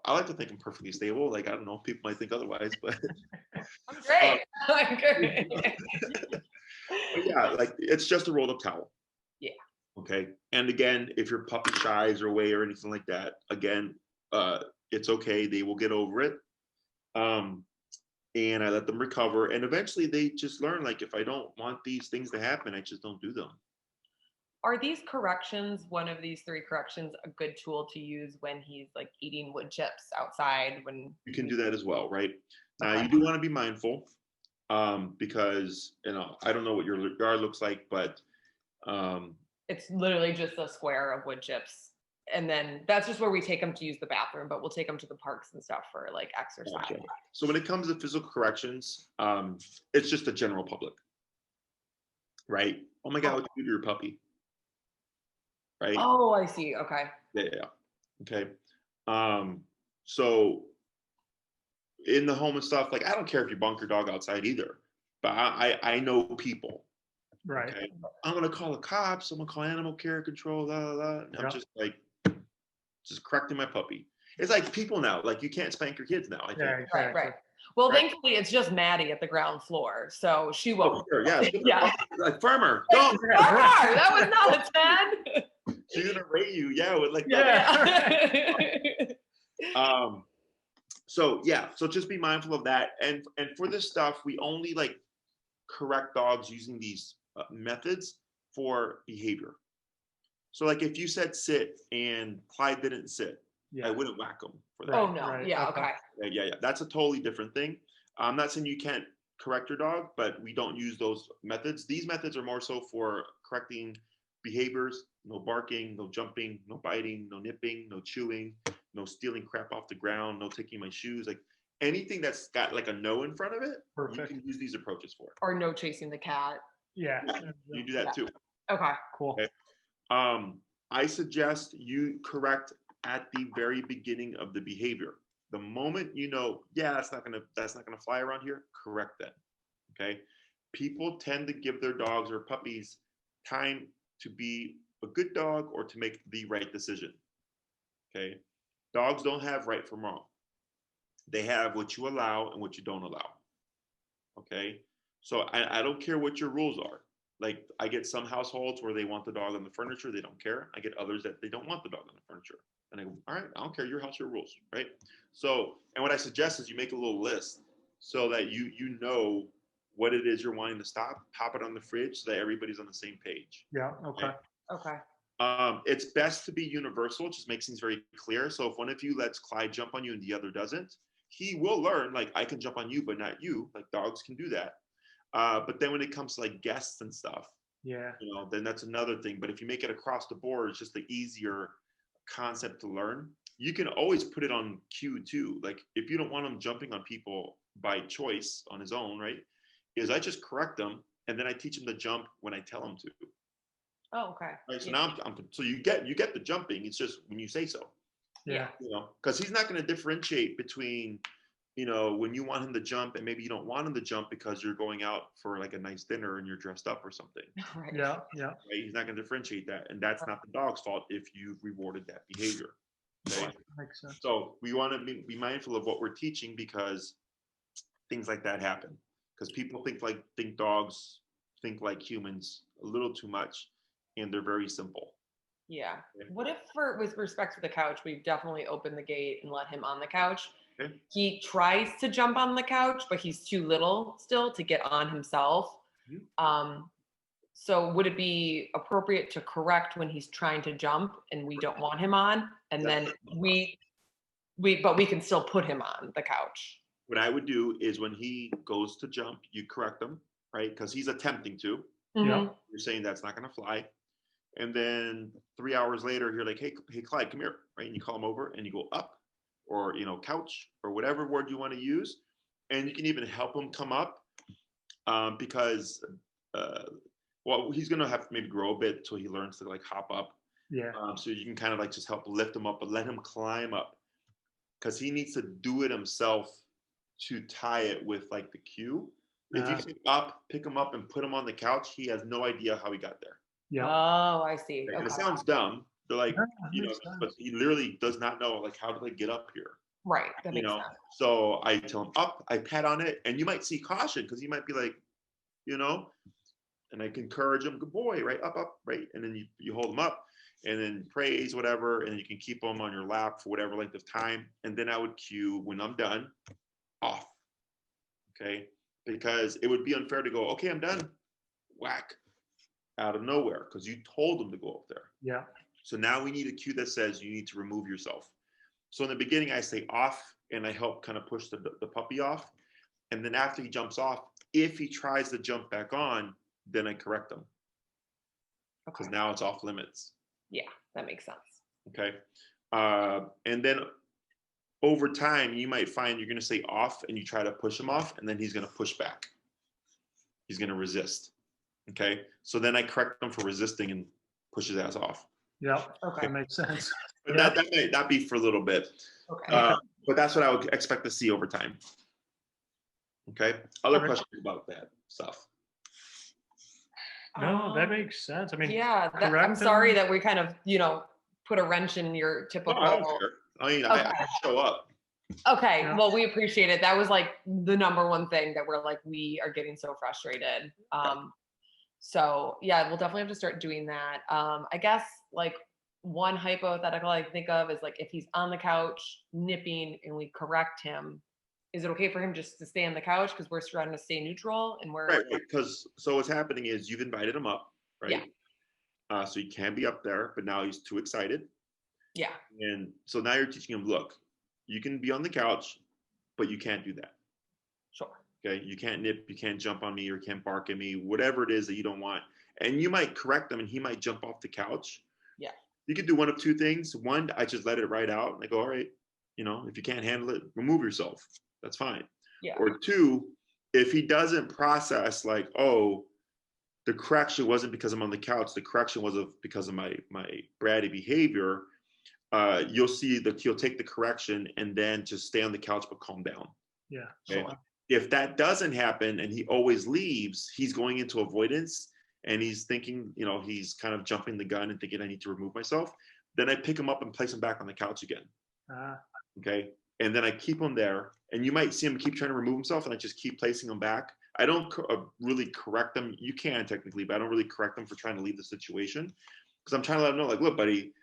I like to think I'm perfectly stable. Like, I don't know, people might think otherwise, but I'm great. I'm great. but yeah, like it's just a rolled up towel. Yeah. Okay. And again, if your puppy shies or away or anything like that, again, it's okay. They will get over it. And I let them recover, and eventually they just learn, like, if I don't want these things to happen, I just don't do them. Are these corrections, one of these 3 corrections, a good tool to use when he's like eating wood chips outside? When You can do that as well, right? Now, Okay. you do want to be mindful, because, I don't know what your yard looks like, but it's literally just a square of wood chips. And then that's just where we take them to use the bathroom, but we'll take them to the parks and stuff for like exercise. okay. So when it comes to physical corrections, it's just the general public, right? Oh my God, what did you do to your puppy? Right? Oh, I see. Okay. Yeah. Okay. So in the home and stuff, like, I don't care if you bonk your dog outside either, but I know people. Right. Okay. I'm gonna call the cops. I'm gonna call animal care control. Blah, blah, blah. And I'm Yeah. just like, just correcting my puppy. It's like people now, like you can't spank your kids now. I think. Yeah, Right, exactly. right. Well, Right. thankfully, it's just Maddie at the ground floor, so she Oh, won't. sure, yeah. Yeah. Like firmer. Don't. Farmer, that was not a 10. She's gonna rate you. Yeah. With like. Yeah. So yeah. So just be mindful of that. And for this stuff, we only like correct dogs using these methods for behavior. So like if you said sit and Clyde didn't sit, I Yeah. wouldn't whack him for that. Oh no, Right, yeah, okay. okay. Yeah. That's a totally different thing. I'm not saying you can't correct your dog, but we don't use those methods. These methods are more so for correcting behaviors: no barking, no jumping, no biting, no nipping, no chewing, no stealing crap off the ground, no taking my shoes. Like anything that's got like a no in front of it, Perfect. you can use these approaches for. Or no chasing the cat. Yeah. You do that too. Okay. Cool. Okay. I suggest you correct at the very beginning of the behavior. The moment you know, yeah, that's not gonna fly around here, correct that. Okay. People tend to give their dogs or puppies time to be a good dog or to make the right decision. Okay. Dogs don't have right from wrong. They have what you allow and what you don't allow. Okay. So I don't care what your rules are. Like I get some households where they want the dog on the furniture, they don't care. I get others that they don't want the dog on the furniture. And I go, all right, I don't care, your house, your rules, right? So, and what I suggest is you make a little list so that you know what it is you're wanting to stop, pop it on the fridge so that everybody's on the same page. Yeah. Okay. Okay. It's best to be universal, just makes things very clear. So if one of you lets Clyde jump on you and the other doesn't, he will learn, like, I can jump on you, but not you. Like dogs can do that. But then when it comes to like guests and stuff, Yeah. then that's another thing. But if you make it across the board, it's just the easier concept to learn. You can always put it on cue too. Like if you don't want him jumping on people by choice on his own, right? Is I just correct them and then I teach him to jump when I tell him to. Oh, okay. Right. So Yeah. now so you get the jumping. It's just when you say so. Yeah. Because he's not going to differentiate between when you want him to jump and maybe you don't want him to jump because you're going out for like a nice dinner and you're dressed up or something. Right. Yeah. Yeah. Right? He's not going to differentiate that. And that's not the dog's fault if you've rewarded that behavior. Okay? Makes sense. So we want to be mindful of what we're teaching because things like that happen. Because people think dogs think like humans a little too much and they're very simple. Yeah. Okay. What if with respect to the couch, we've definitely opened the gate and let him on the couch. Okay. He tries to jump on the couch, but he's too little still to get on himself. So would it be appropriate to correct when he's trying to jump and we don't want him on? And then but we can still put him on the couch. What I would do is when he goes to jump, you correct him, right? Because he's attempting to. Yeah. You're saying that's not going to fly. And then 3 hours later, you're like, hey, Clyde, come here, right? And you call him over and you go up or, couch or whatever word you want to use. And you can even help him come up because, he's going to have to maybe grow a bit until he learns to like hop up. Yeah. So you can kind of like just help lift him up, but let him climb up because he needs to do it himself to tie it with like the cue. If you pick him up and put him on the couch, he has no idea how he got there. Yeah. Oh, I see. And Okay. it sounds dumb. They're like, makes but he literally does not know like how do I get up here? Right. That makes sense. So I tell him up, I pat on it, and you might see caution because he might be like, and I can encourage him, good boy, right, up, right, and then you hold him up, and then praise whatever, and you can keep him on your lap for whatever length of time, and then I would cue when I'm done, off, okay, because it would be unfair to go, okay, I'm done, whack, out of nowhere, because you told him to go up there. Yeah. So now we need a cue that says you need to remove yourself. So in the beginning, I say off, and I help kind of push the puppy off. And then after he jumps off, if he tries to jump back on, then I correct him. Because now it's off limits. Yeah, that makes sense. Okay. And then over time, you might find you're going to say off and you try to push him off, and then he's going to push back. He's going to resist. Okay. So then I correct him for resisting and push his ass off. Yeah. Okay. That makes sense. But that might not be for a little bit. Okay. But that's what I would expect to see over time. Okay. Other Alright. questions about that stuff? No, that Um, makes sense. I mean, Yeah, I'm correct sorry them. that we kind of, put a wrench in your No, I typical. don't care. I mean, I Okay. show up. Okay, Yeah. well, we appreciate it. That was like the number one thing that we're like, we are getting so frustrated. So yeah, we'll definitely have to start doing that. I guess like one hypothetical I think of is like if he's on the couch nipping and we correct him, is it okay for him just to stay on the couch because we're trying to stay neutral and we're Right. Because so what's happening is you've invited him up, Yeah. right? So he can be up there, but now he's too excited. yeah, And so now you're teaching him, look, you can be on the couch, but you can't do that. sure. Okay. You can't nip, you can't jump on me, or can't bark at me, whatever it is that you don't want. And you might correct him and he might jump off the couch. Yeah. You could do one of two things. One, I just let it right out and I go, all right, if you can't handle it, remove yourself. That's fine. Yeah. Or two, if he doesn't process like, oh, the correction wasn't because I'm on the couch, the correction was because of my bratty behavior, you'll see that he'll take the correction and then just stay on the couch but calm down. Yeah. Okay? Sure. If that doesn't happen and he always leaves, he's going into avoidance and he's thinking, he's kind of jumping the gun and thinking I need to remove myself. Then I pick him up and place him back on the couch again. Okay. And then I keep him there and you might see him keep trying to remove himself and I just keep placing him back. I don't really correct them. You can technically, but I don't really correct them for trying to leave the situation because I'm trying to let them know, like, look, buddy,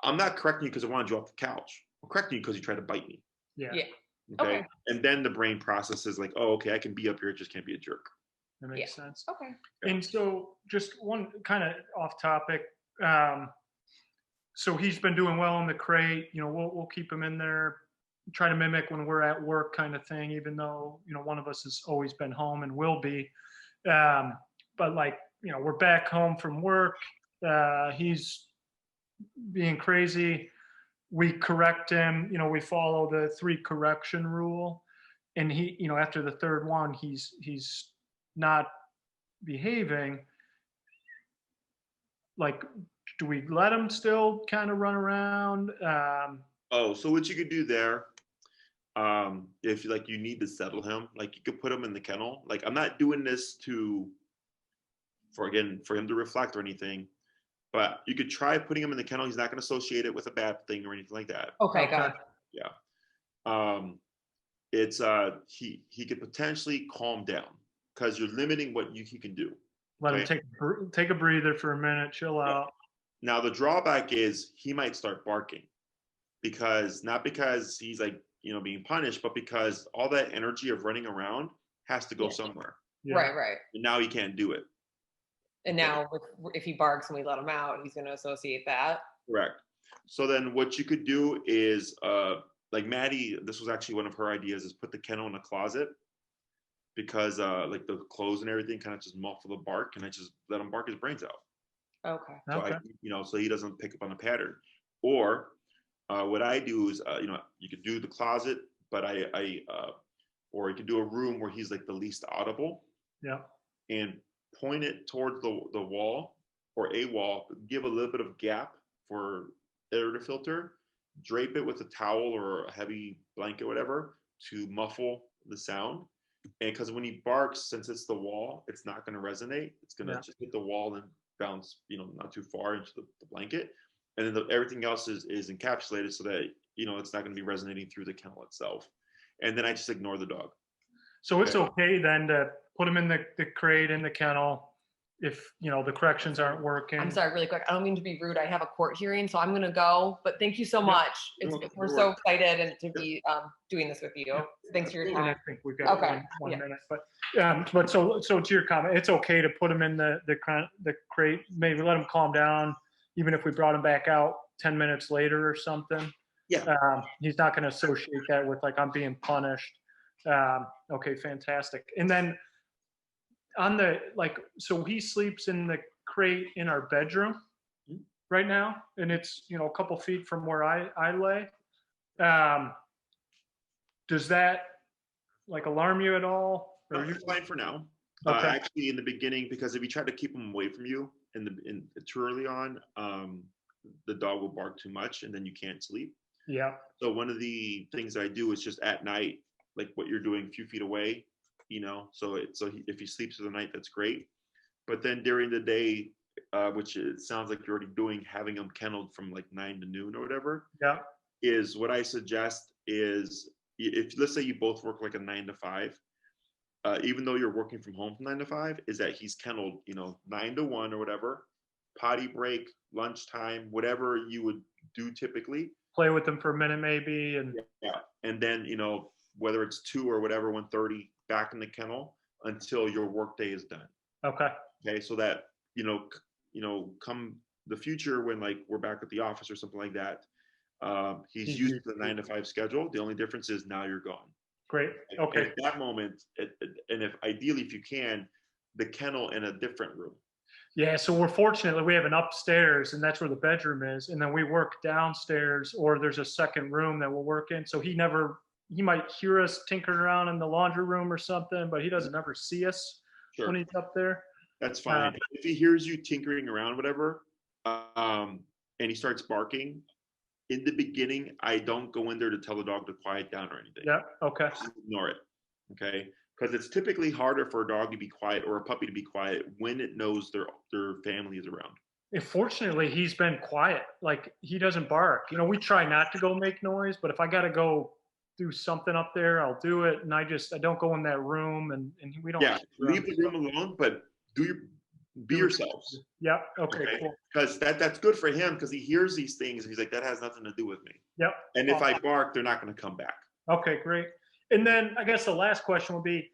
I'm not correcting you because I wanted you off the couch. I'm correcting you because you tried to bite me. Yeah. Yeah. Okay? Okay. And then the brain processes like, oh, okay, I can be up here, it just can't be a jerk. That makes sense. Okay. And so just one kind of off topic. So he's been doing well in the crate, we'll keep him in there, try to mimic when we're at work kind of thing, even though, one of us has always been home and will be. But like, we're back home from work. He's being crazy. We correct him, we follow the 3 correction rule. And he, after the third one, he's not behaving. Like, do we let him still kind of run around? So what you could do there, if like you need to settle him, like you could put him in the kennel. Like I'm not doing this for him to reflect or anything, but you could try putting him in the kennel. He's not going to associate it with a bad thing or anything like that. Okay, good. Yeah. It's he could potentially calm down because you're limiting what he can do. Let him take a breather for a minute, chill out. Now the drawback is he might start barking not because he's like being punished, but because all that energy of running around has to go somewhere. Yeah. Right. And now he can't do it. And now if he barks and we let him out, he's going to associate that. Correct. So then what you could do is like Maddie, this was actually one of her ideas, is put the kennel in a closet because like the clothes and everything kind of just muffle the bark and I just let him bark his brains out. Okay. So so he doesn't pick up on a pattern. Or what I do is, you could do the closet, but or you could do a room where he's like the least audible. Yeah. And point it towards the wall or a wall, give a little bit of gap for air to filter, drape it with a towel or a heavy blanket, whatever, to muffle the sound. And because when he barks, since it's the wall, it's not going to resonate. It's going to just hit the wall and bounce, not too far into the blanket. And then everything else is encapsulated so that, it's not going to be resonating through the kennel itself. And then I just ignore the dog. So it's okay then to put him in the crate, in the kennel, if, the corrections aren't working. I'm sorry, really quick. I don't mean to be rude. I have a court hearing, so I'm going to go. But thank you so much. We're so excited and to be doing this with you. Thanks for your And time. I think we've got one minute. But so to your comment, it's okay to put him in the crate, maybe let him calm down, even if we brought him back out 10 minutes later or something. Yeah. He's not going to associate that with like, I'm being punished. Okay, fantastic. And then so he sleeps in the crate in our bedroom right now, and it's, a couple feet from where I lay. Does that like alarm you at all? No, it's fine for now. Okay. Actually, in the beginning, because if you try to keep him away from you too early on, the dog will bark too much, and then you can't sleep. Yeah. So one of the things I do is just at night, like what you're doing, a few feet away, so if he sleeps through the night, that's great. But then during the day, which it sounds like you're already doing, having him kenneled from like 9 to noon or whatever, Yeah. is what I suggest is, if let's say you both work like a 9 to 5, even though you're working from home from 9 to 5, is that he's kenneled, 9 to 1 or whatever, potty break, lunchtime, whatever you would do typically. Play with them for a minute maybe, and Yeah, and then whether it's 2 or whatever, 1:30, back in the kennel until your workday is done. okay. Okay, so that come the future when like we're back at the office or something like that, he's used to the 9 to 5 schedule. The only difference is now you're gone. Great. Okay. And at that moment, and if ideally if you can, the kennel in a different room. Yeah, so we're fortunate that we have an upstairs, and that's where the bedroom is, and then we work downstairs, or there's a second room that we'll work in. So he might hear us tinkering around in the laundry room or something, but he doesn't ever see us when he's up there. That's fine. If he hears you tinkering around, whatever, and he starts barking, in the beginning, I don't go in there to tell the dog to quiet down or anything. Yeah. Okay. Just ignore it. Okay. Because it's typically harder for a dog to be quiet or a puppy to be quiet when it knows their family is around. And fortunately, he's been quiet. Like, he doesn't bark. We try not to go make noise, but if I got to go do something up there, I'll do it. And I don't go in that room, and we don't. Yeah, leave the room alone, but be yourselves. Yeah. Okay. Cool. Because that's good for him, because he hears these things and he's like, that has nothing to do with me. Yep. And if I bark, they're not going to come back. Okay, great. And then I guess the last question would be,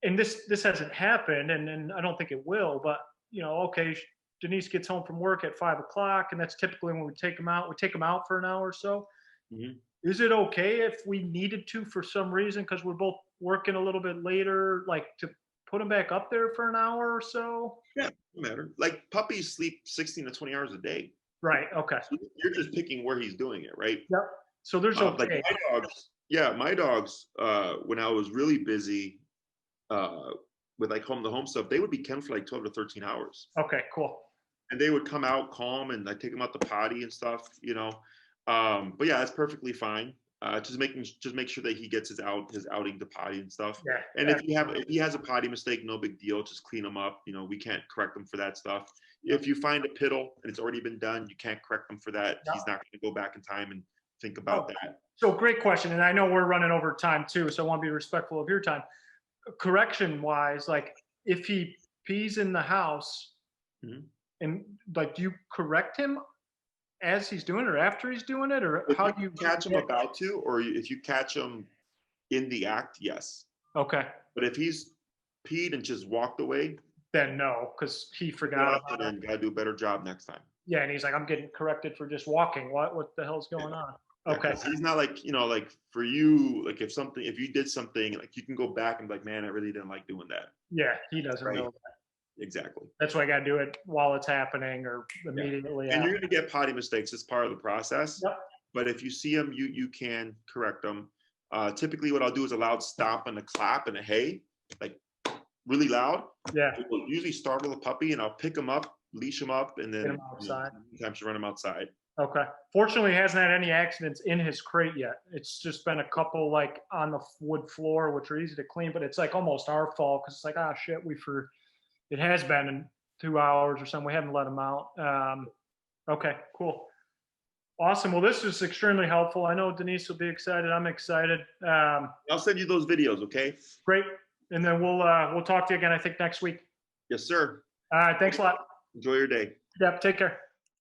and this hasn't happened, and I don't think it will, but okay, Denise gets home from work at 5 o'clock, and that's typically when we take him out. We take him out for an hour or so. Mm-hmm. Is it okay if we needed to, for some reason, because we're both working a little bit later, like to put him back up there for an hour or so? Yeah, no matter. Like puppies sleep 16 to 20 hours a day. Right. Okay. So you're just picking where he's doing it, right? Yep. So there's okay. Like my dogs, when I was really busy with like home stuff, they would be kenneled for like 12 to 13 hours. Okay, cool. And they would come out calm, and I take them out the potty and stuff, But yeah, that's perfectly fine. Just make sure that he gets his outing to potty and stuff. Yeah. And if he has a potty mistake, no big deal. Just clean him up. We can't correct him for that stuff. If you find a piddle and it's already been done, you can't correct him for that. No. He's not going to go back in time and think about that. So great question. And I know we're running over time too, so I want to be respectful of your time. Correction wise, like if he pees in the house, mm-hmm. and like, do you correct him as he's doing it or after he's doing it, or if how do you catch him about to, or if you catch him in the act, yes. Okay. But if he's peed and just walked away, then no, because he forgot. And then gotta do a better job next time. Yeah, and he's like, I'm getting corrected for just walking. What the hell's going on? Okay. Yeah, he's not like, like for you, like if you did something, like you can go back and be like, man, I really didn't like doing that. Yeah, he doesn't know that. Exactly. That's why I got to do it while it's happening or immediately. And you're going to get potty mistakes. It's part of the process. Yep. But if you see them, you can correct them. Typically what I'll do is a loud stomp and a clap and a hey, like really loud. Yeah. It will usually startle the puppy, and I'll pick him up, leash him up, and then sometimes you run him outside. Okay. Fortunately, he hasn't had any accidents in his crate yet. It's just been a couple like on the wood floor, which are easy to clean, but it's like almost our fault because it's like, shit, it has been in 2 hours or something. We haven't let him out. Okay, cool. Awesome. Well, this is extremely helpful. I know Denise will be excited. I'm excited. I'll send you those videos, okay? Great. And then we'll talk to you again, I think, next week. Yes, sir. All right. Thanks a lot. Enjoy your day. Yep. Take care.